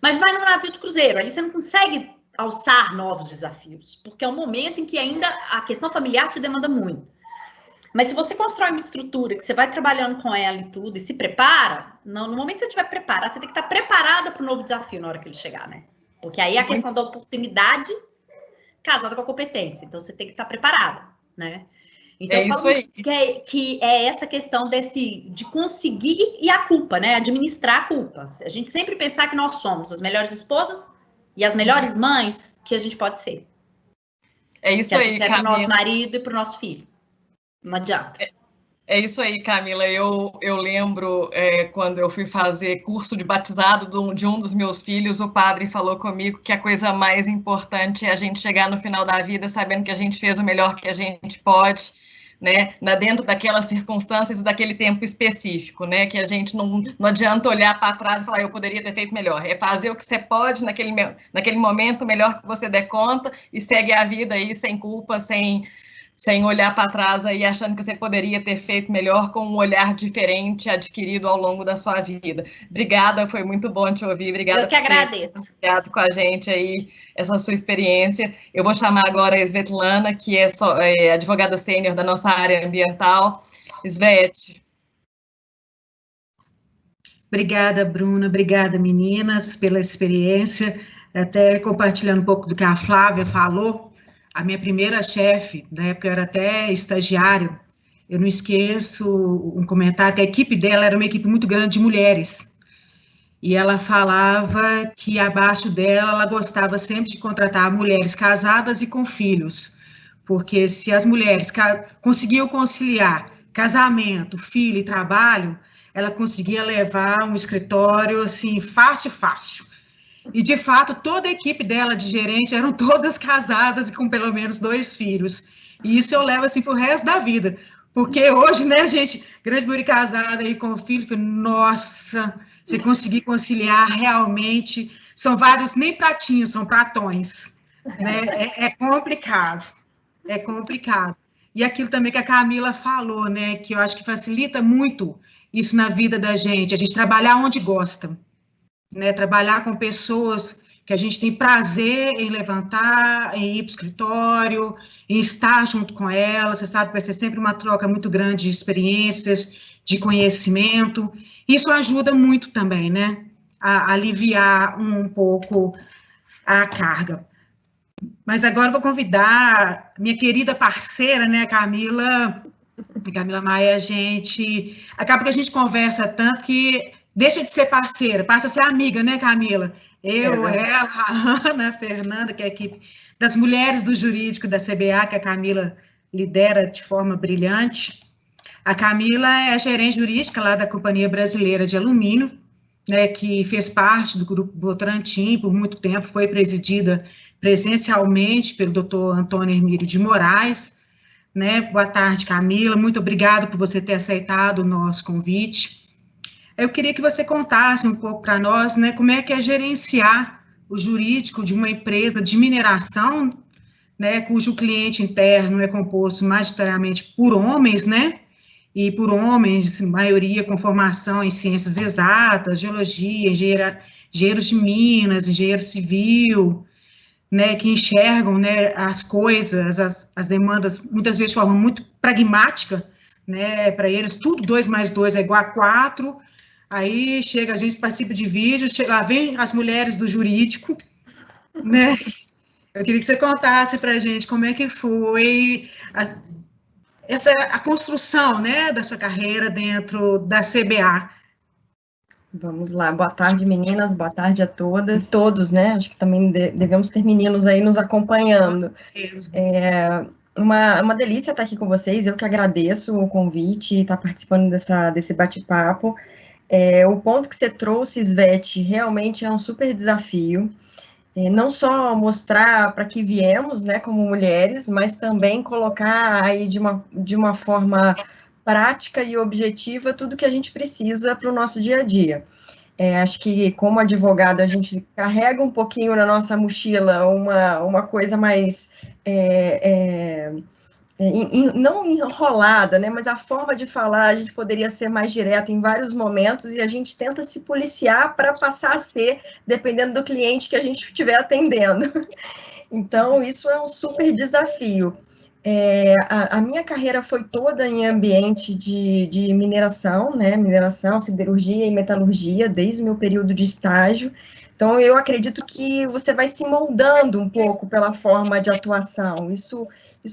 mas vai no navio de cruzeiro, ali você não consegue alçar novos desafios, porque é um momento em que ainda a questão familiar te demanda muito. Mas se você constrói uma estrutura, que você vai trabalhando com ela e tudo, e se prepara, no momento que você estiver preparada, você tem que estar preparada para o novo desafio na hora que ele chegar, né? Porque aí é a questão da oportunidade casada com a competência. Então, você tem que estar preparada, né? Então, eu falo que é essa questão de conseguir, e a culpa, né? Administrar a culpa. A gente sempre pensar que nós somos as melhores esposas e as melhores mães que a gente pode ser. É isso que aí, a gente é para o nosso marido e para o nosso filho. Não adianta. É isso aí, Camila. Eu lembro quando eu fui fazer curso de batizado de um dos meus filhos, o padre falou comigo que a coisa mais importante é a gente chegar no final da vida sabendo que a gente fez o melhor que a gente pode, né, dentro daquelas circunstâncias e daquele tempo específico, né, que a gente não adianta olhar para trás e falar, eu poderia ter feito melhor. É fazer o que você pode naquele momento, o melhor que você der conta, e segue a vida aí sem culpa, sem olhar para trás aí achando que você poderia ter feito melhor, com um olhar diferente adquirido ao longo da sua vida. Obrigada, foi muito bom te ouvir. Obrigada. Eu que agradeço. Obrigado com a gente aí, essa sua experiência. Eu vou chamar agora a Svetlana, que é advogada sênior da nossa área ambiental. Svet. Obrigada, Bruna. Obrigada, meninas, pela experiência. Até compartilhando um pouco do que a Flávia falou, a minha primeira chefe, na época eu era até estagiária, eu não esqueço um comentário, que a equipe dela era uma equipe muito grande de mulheres, e ela falava que abaixo dela, ela gostava sempre de contratar mulheres casadas e com filhos, porque se as mulheres conseguiam conciliar casamento, filho e trabalho, ela conseguia levar um escritório, assim, fácil. E, de fato, toda a equipe dela de gerente eram todas casadas e com pelo menos 2 filhos. E isso eu levo, assim, para o resto da vida. Porque hoje, né, gente, grande maioria casada e com filho, nossa, você conseguir conciliar realmente, são vários, nem pratinhos, são pratões. Né? É complicado. E aquilo também que a Camila falou, né, que eu acho que facilita muito isso na vida da gente, a gente trabalhar onde gosta. Né, trabalhar com pessoas que a gente tem prazer em levantar, em ir para o escritório, em estar junto com elas, você sabe, vai ser sempre uma troca muito grande de experiências, de conhecimento, isso ajuda muito também, né, a aliviar um pouco a carga. Mas agora eu vou convidar minha querida parceira, né, Camila Maia, acaba que a gente conversa tanto que deixa de ser parceira, passa a ser amiga, né, Camila? Eu, ela, a Ana, a Fernanda, que é a equipe das mulheres do jurídico da CBA, que a Camila lidera de forma brilhante. A Camila é a gerente jurídica lá da Companhia Brasileira de Alumínio, né, que fez parte do Grupo Votorantim por muito tempo, foi presidida presencialmente pelo doutor Antônio Hermílio de Moraes. Né? Boa tarde, Camila, muito obrigada por você ter aceitado o nosso convite. Eu queria que você contasse um pouco para nós, né, como é que é gerenciar o jurídico de uma empresa de mineração, né, cujo cliente interno é composto majoritariamente por homens, né, e por homens, maioria com formação em ciências exatas, geologia, engenheiros de minas, engenheiro civil, né, que enxergam, né, as coisas, as demandas, muitas vezes de forma muito pragmática, né, para eles, tudo 2 mais 2 é igual a 4, aí chega, a gente participa de vídeos, lá vem as mulheres do jurídico, né, eu queria que você contasse para a gente como é que foi a construção, né, da sua carreira dentro da CBA. Vamos lá, boa tarde, meninas, boa tarde a todas, todos, né, acho que também devemos ter meninos aí nos acompanhando. Uma delícia estar aqui com vocês, eu que agradeço o convite e estar participando desse bate-papo. O ponto que você trouxe, Svet, realmente é um super desafio. não só mostrar para que viemos, né, como mulheres, mas também colocar aí de uma forma prática e objetiva tudo que a gente precisa para o nosso dia a dia. Acho que, como advogada, a gente carrega um pouquinho na nossa mochila uma coisa mais, não enrolada, né, mas a forma de falar, a gente poderia ser mais direta em vários momentos, e a gente tenta se policiar para passar a ser, dependendo do cliente que a gente estiver atendendo. Então, isso é um super desafio. A minha carreira foi toda em ambiente de mineração, né? Mineração, siderurgia e metalurgia, desde o meu período de estágio. Então, eu acredito que você vai se moldando um pouco pela forma de atuação. Isso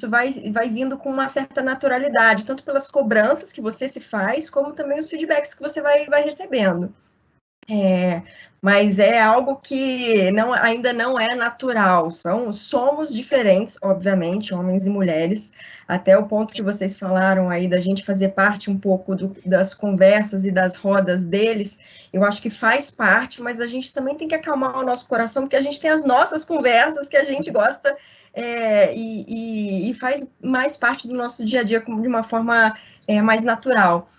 vai vindo com uma certa naturalidade, tanto pelas cobranças que você se faz, como também os feedbacks que você vai recebendo. Mas é algo que ainda não é natural, somos diferentes, obviamente, homens e mulheres, até o ponto que vocês falaram aí da gente fazer parte um pouco das conversas e das rodas deles, eu acho que faz parte, mas a gente também tem que acalmar o nosso coração, porque a gente tem as nossas conversas que a gente gosta e faz mais parte do nosso dia a dia de uma forma mais natural.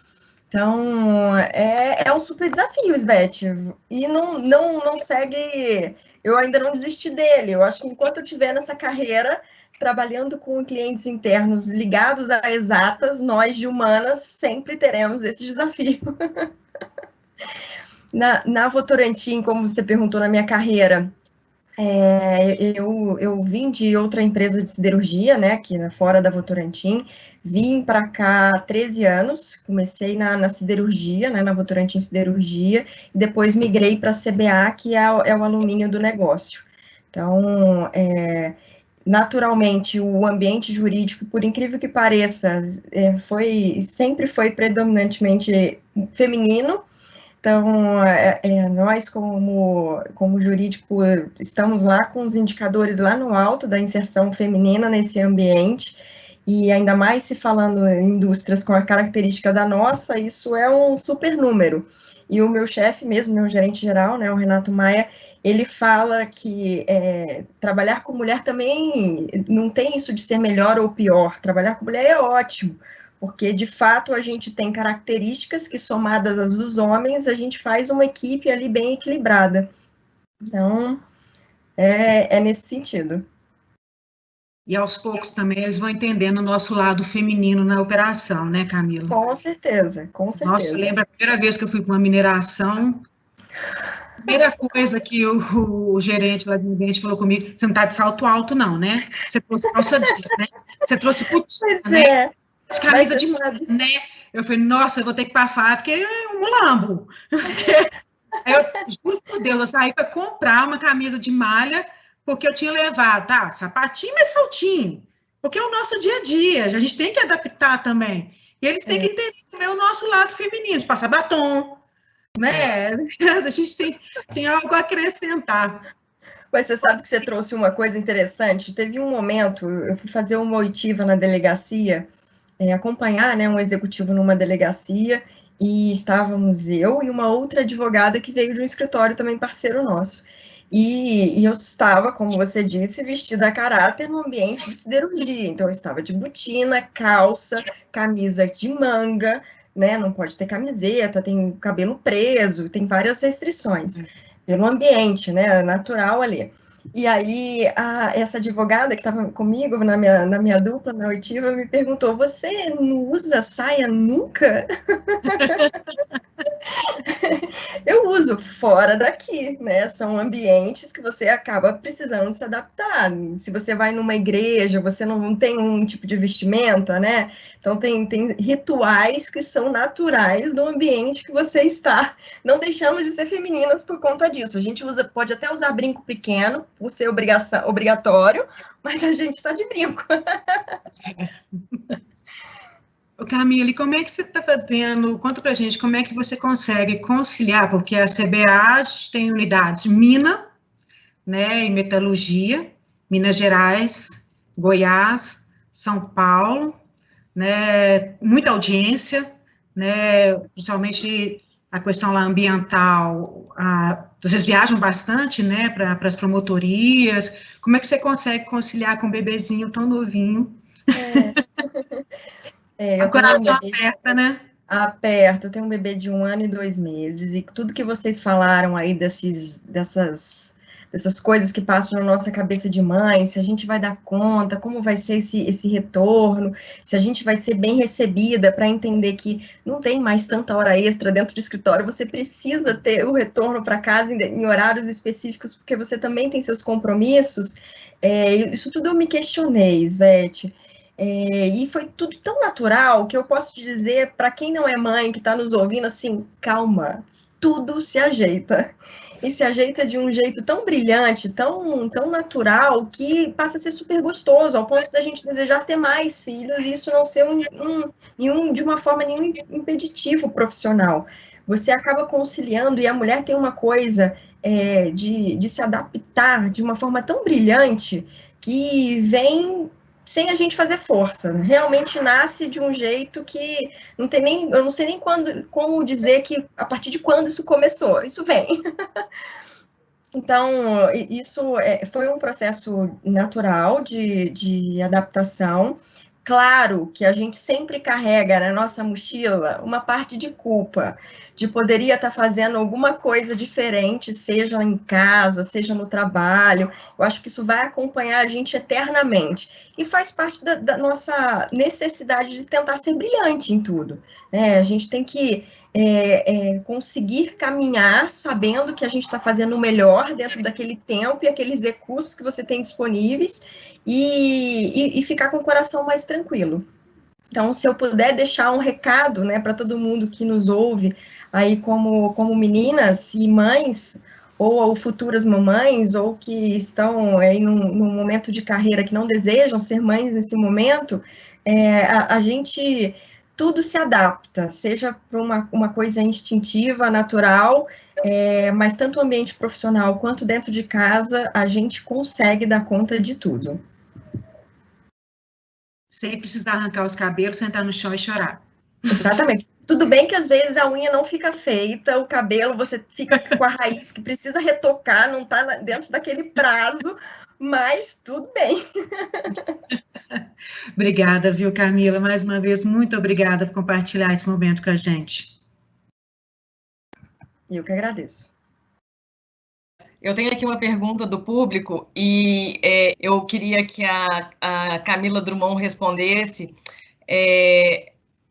Então, é um super desafio, Svete, e não segue, eu ainda não desisti dele, eu acho que enquanto eu estiver nessa carreira, trabalhando com clientes internos ligados a exatas, nós de humanas sempre teremos esse desafio. Na Votorantim, como você perguntou na minha carreira, eu vim de outra empresa de siderurgia, né, aqui fora da Votorantim, vim para cá há 13 anos, comecei na siderurgia, né, na Votorantim Siderurgia, e depois migrei para a CBA, que é o alumínio do negócio. Então, naturalmente, o ambiente jurídico, por incrível que pareça, sempre foi predominantemente feminino. Então, nós, como jurídico, estamos lá com os indicadores lá no alto da inserção feminina nesse ambiente, e ainda mais se falando em indústrias com a característica da nossa, isso é um super número. E o meu chefe mesmo, meu gerente geral, né, o Renato Maia, ele fala que trabalhar com mulher também não tem isso de ser melhor ou pior, trabalhar com mulher é ótimo, porque, de fato, a gente tem características que, somadas às dos homens, a gente faz uma equipe ali bem equilibrada. Então, é nesse sentido. E, aos poucos, também, eles vão entendendo o nosso lado feminino na operação, né, Camila? Com certeza, com certeza. Nossa, lembra a primeira vez que eu fui para uma mineração, a primeira coisa que o gerente lá do ambiente falou comigo, você não está de salto alto, não, né? Você trouxe calça jeans, né? Você trouxe putinha, né? Camisa de malha, né? Eu falei, nossa, eu vou ter que ir para a fábrica, porque é um mulambo. Eu juro por Deus, eu saí para comprar uma camisa de malha, porque eu tinha levado, sapatinho, mas saltinho. Porque é o nosso dia a dia, a gente tem que adaptar também. E eles têm que entender também o nosso lado feminino, de passar batom, né? A gente tem algo a acrescentar. Mas você sabe que você trouxe uma coisa interessante. Teve um momento, eu fui fazer uma oitiva na delegacia, acompanhar, né, um executivo numa delegacia, e estávamos eu e uma outra advogada que veio de um escritório também parceiro nosso. E eu estava, como você disse, vestida a caráter no ambiente de siderurgia. Então, eu estava de botina, calça, camisa de manga, né? Não pode ter camiseta, tem cabelo preso, tem várias restrições. Pelo ambiente, né? Natural ali. E aí, essa advogada que estava comigo na minha dupla, na oitiva, me perguntou, você não usa saia nunca? Eu uso fora daqui, né? São ambientes que você acaba precisando se adaptar. Se você vai numa igreja, você não tem um tipo de vestimenta, né? Então, tem rituais que são naturais do ambiente que você está. Não deixamos de ser femininas por conta disso. A gente pode até usar brinco pequeno, por ser obrigatório, mas a gente está de brinco. Camila, e como é que você está fazendo? Conta para a gente como é que você consegue conciliar, porque a CBA tem unidades Mina, né, e Metalurgia, Minas Gerais, Goiás, São Paulo, né, muita audiência, né, principalmente a questão lá ambiental, vocês viajam bastante, né, para as promotorias, como é que você consegue conciliar com um bebezinho tão novinho? Eu o coração aperta, né? Aperta, eu tenho um bebê de 1 ano e 2 meses, e tudo que vocês falaram aí dessas coisas que passam na nossa cabeça de mãe, se a gente vai dar conta, como vai ser esse retorno, se a gente vai ser bem recebida, para entender que não tem mais tanta hora extra dentro do escritório, você precisa ter o retorno para casa em horários específicos, porque você também tem seus compromissos. Isso tudo eu me questionei, Svete. E foi tudo tão natural que eu posso te dizer, para quem não é mãe, que está nos ouvindo, assim, calma, tudo se ajeita. E se ajeita de um jeito tão brilhante, tão natural, que passa a ser super gostoso, ao ponto da gente desejar ter mais filhos, e isso não ser de uma forma nenhum impeditivo profissional. Você acaba conciliando, e a mulher tem uma coisa de se adaptar de uma forma tão brilhante, que vem sem a gente fazer força, realmente nasce de um jeito que eu não sei nem como dizer que a partir de quando isso começou, isso vem. Então, isso foi um processo natural de adaptação. Claro que a gente sempre carrega na nossa mochila uma parte de culpa, de poderia estar fazendo alguma coisa diferente, seja em casa, seja no trabalho. Eu acho que isso vai acompanhar a gente eternamente. E faz parte da nossa necessidade de tentar ser brilhante em tudo, né? A gente tem que conseguir caminhar sabendo que a gente está fazendo o melhor dentro daquele tempo e aqueles recursos que você tem disponíveis, e ficar com o coração mais tranquilo. Então, se eu puder deixar um recado, né, para todo mundo que nos ouve, aí como meninas e mães, ou futuras mamães, ou que estão aí num momento de carreira que não desejam ser mães nesse momento, a gente, tudo se adapta, seja para uma coisa instintiva, natural, mas tanto o ambiente profissional quanto dentro de casa, a gente consegue dar conta de tudo. Sem precisar arrancar os cabelos, sentar no chão e chorar. Exatamente. Tudo bem que às vezes a unha não fica feita, o cabelo você fica com a raiz que precisa retocar, não está dentro daquele prazo, mas tudo bem. Obrigada, viu, Camila? Mais uma vez, muito obrigada por compartilhar esse momento com a gente. Eu que agradeço. Eu tenho aqui uma pergunta do público e eu queria que a Camila Drummond respondesse.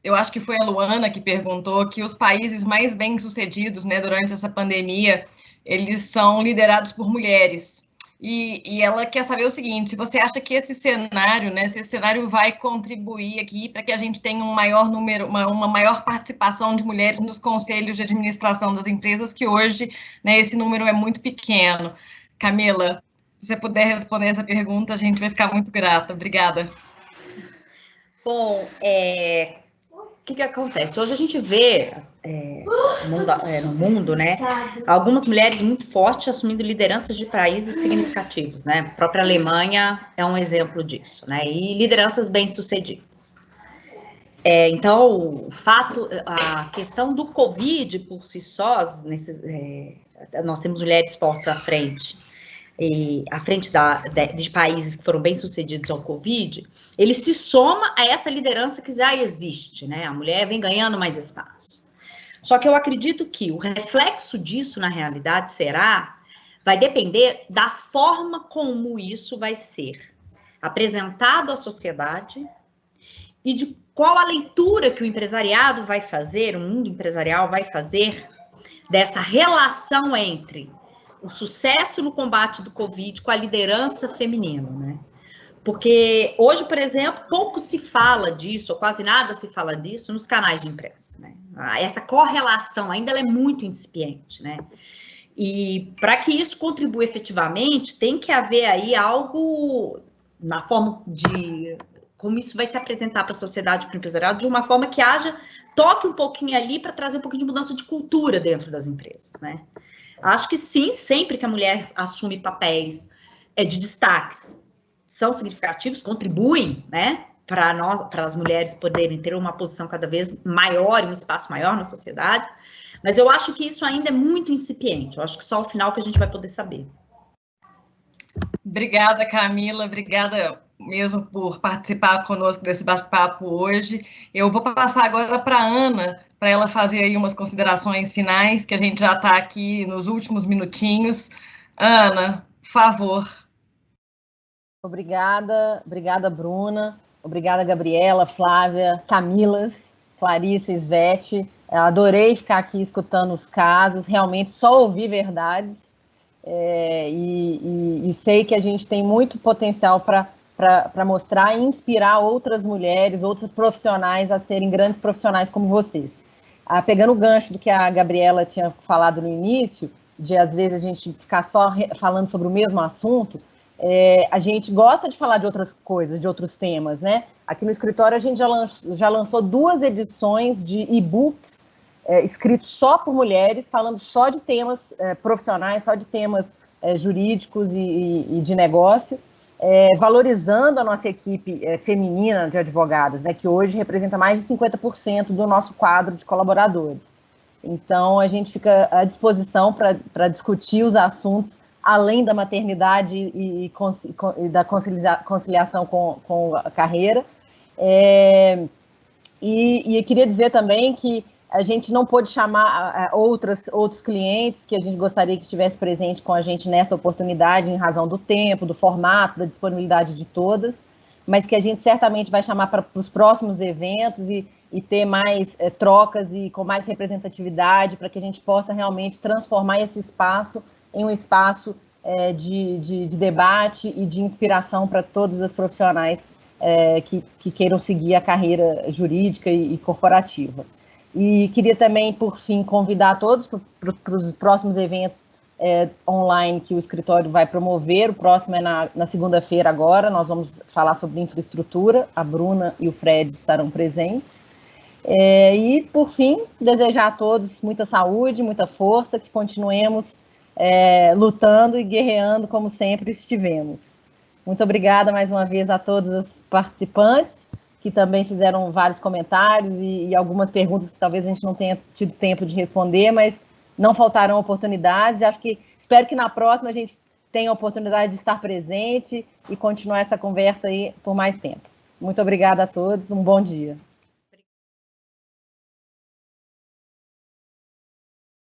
Eu acho que foi a Luana que perguntou que os países mais bem-sucedidos, né, durante essa pandemia, eles são liderados por mulheres. E ela quer saber o seguinte: se você acha que esse cenário, né, se esse cenário vai contribuir aqui para que a gente tenha um maior número, uma maior participação de mulheres nos conselhos de administração das empresas, que hoje, né, esse número é muito pequeno. Camila, se você puder responder essa pergunta, a gente vai ficar muito grata. Obrigada. Bom, o que acontece? Hoje a gente vê no mundo, né, algumas mulheres muito fortes assumindo lideranças de países significativos, né? A própria Alemanha é um exemplo disso, né? E lideranças bem-sucedidas. Então, a questão do Covid por si só, nós temos mulheres fortes à frente de países que foram bem-sucedidos ao Covid, ele se soma a essa liderança que já existe, né? A mulher vem ganhando mais espaço. Só que eu acredito que o reflexo disso, na realidade, vai depender da forma como isso vai ser apresentado à sociedade e de qual a leitura que o empresariado vai fazer, o mundo empresarial vai fazer dessa relação entre o sucesso no combate do Covid com a liderança feminina, né? Porque hoje, por exemplo, pouco se fala disso, ou quase nada se fala disso nos canais de imprensa, né? Essa correlação ainda é muito incipiente, né? E para que isso contribua efetivamente, tem que haver aí algo na forma de como isso vai se apresentar para a sociedade, para o empresariado, de uma forma que toque um pouquinho ali para trazer um pouquinho de mudança de cultura dentro das empresas, né? Acho que sim, sempre que a mulher assume papéis de destaques, são significativos, contribuem, né, para as mulheres poderem ter uma posição cada vez maior, um espaço maior na sociedade, mas eu acho que isso ainda é muito incipiente, eu acho que só ao final que a gente vai poder saber. Obrigada, Camila, obrigada mesmo por participar conosco desse bate-papo hoje. Eu vou passar agora para a Ana, para ela fazer aí umas considerações finais, que a gente já está aqui nos últimos minutinhos. Ana, por favor. Obrigada, Bruna. Obrigada, Gabriela, Flávia, Camilas, Clarissa, Svete. Adorei ficar aqui escutando os casos, realmente só ouvi verdades. E sei que a gente tem muito potencial para mostrar e inspirar outras mulheres, outros profissionais a serem grandes profissionais como vocês. Pegando o gancho do que a Gabriela tinha falado no início, de às vezes a gente ficar só falando sobre o mesmo assunto, a gente gosta de falar de outras coisas, de outros temas, né? Aqui no escritório a gente já lançou 2 edições de e-books escritos só por mulheres, falando só de temas profissionais, só de temas jurídicos e de negócio, valorizando a nossa equipe feminina de advogadas, né, que hoje representa mais de 50% do nosso quadro de colaboradores. Então, a gente fica à disposição para discutir os assuntos além da maternidade e da conciliação com a carreira. E queria dizer também que a gente não pôde chamar outros clientes que a gente gostaria que estivesse presente com a gente nessa oportunidade, em razão do tempo, do formato, da disponibilidade de todas, mas que a gente certamente vai chamar para os próximos eventos e ter mais trocas e com mais representatividade, para que a gente possa realmente transformar esse espaço em um espaço de debate e de inspiração para todas as profissionais que queiram seguir a carreira jurídica e corporativa. E queria também, por fim, convidar todos para os próximos eventos online que o escritório vai promover. O próximo é na segunda-feira agora, nós vamos falar sobre infraestrutura, a Bruna e o Fred estarão presentes. E, por fim, desejar a todos muita saúde, muita força, que continuemos lutando e guerreando como sempre estivemos. Muito obrigada mais uma vez a todos os participantes, que também fizeram vários comentários e algumas perguntas que talvez a gente não tenha tido tempo de responder, mas não faltarão oportunidades. Espero que na próxima a gente tenha a oportunidade de estar presente e continuar essa conversa aí por mais tempo. Muito obrigada a todos, um bom dia.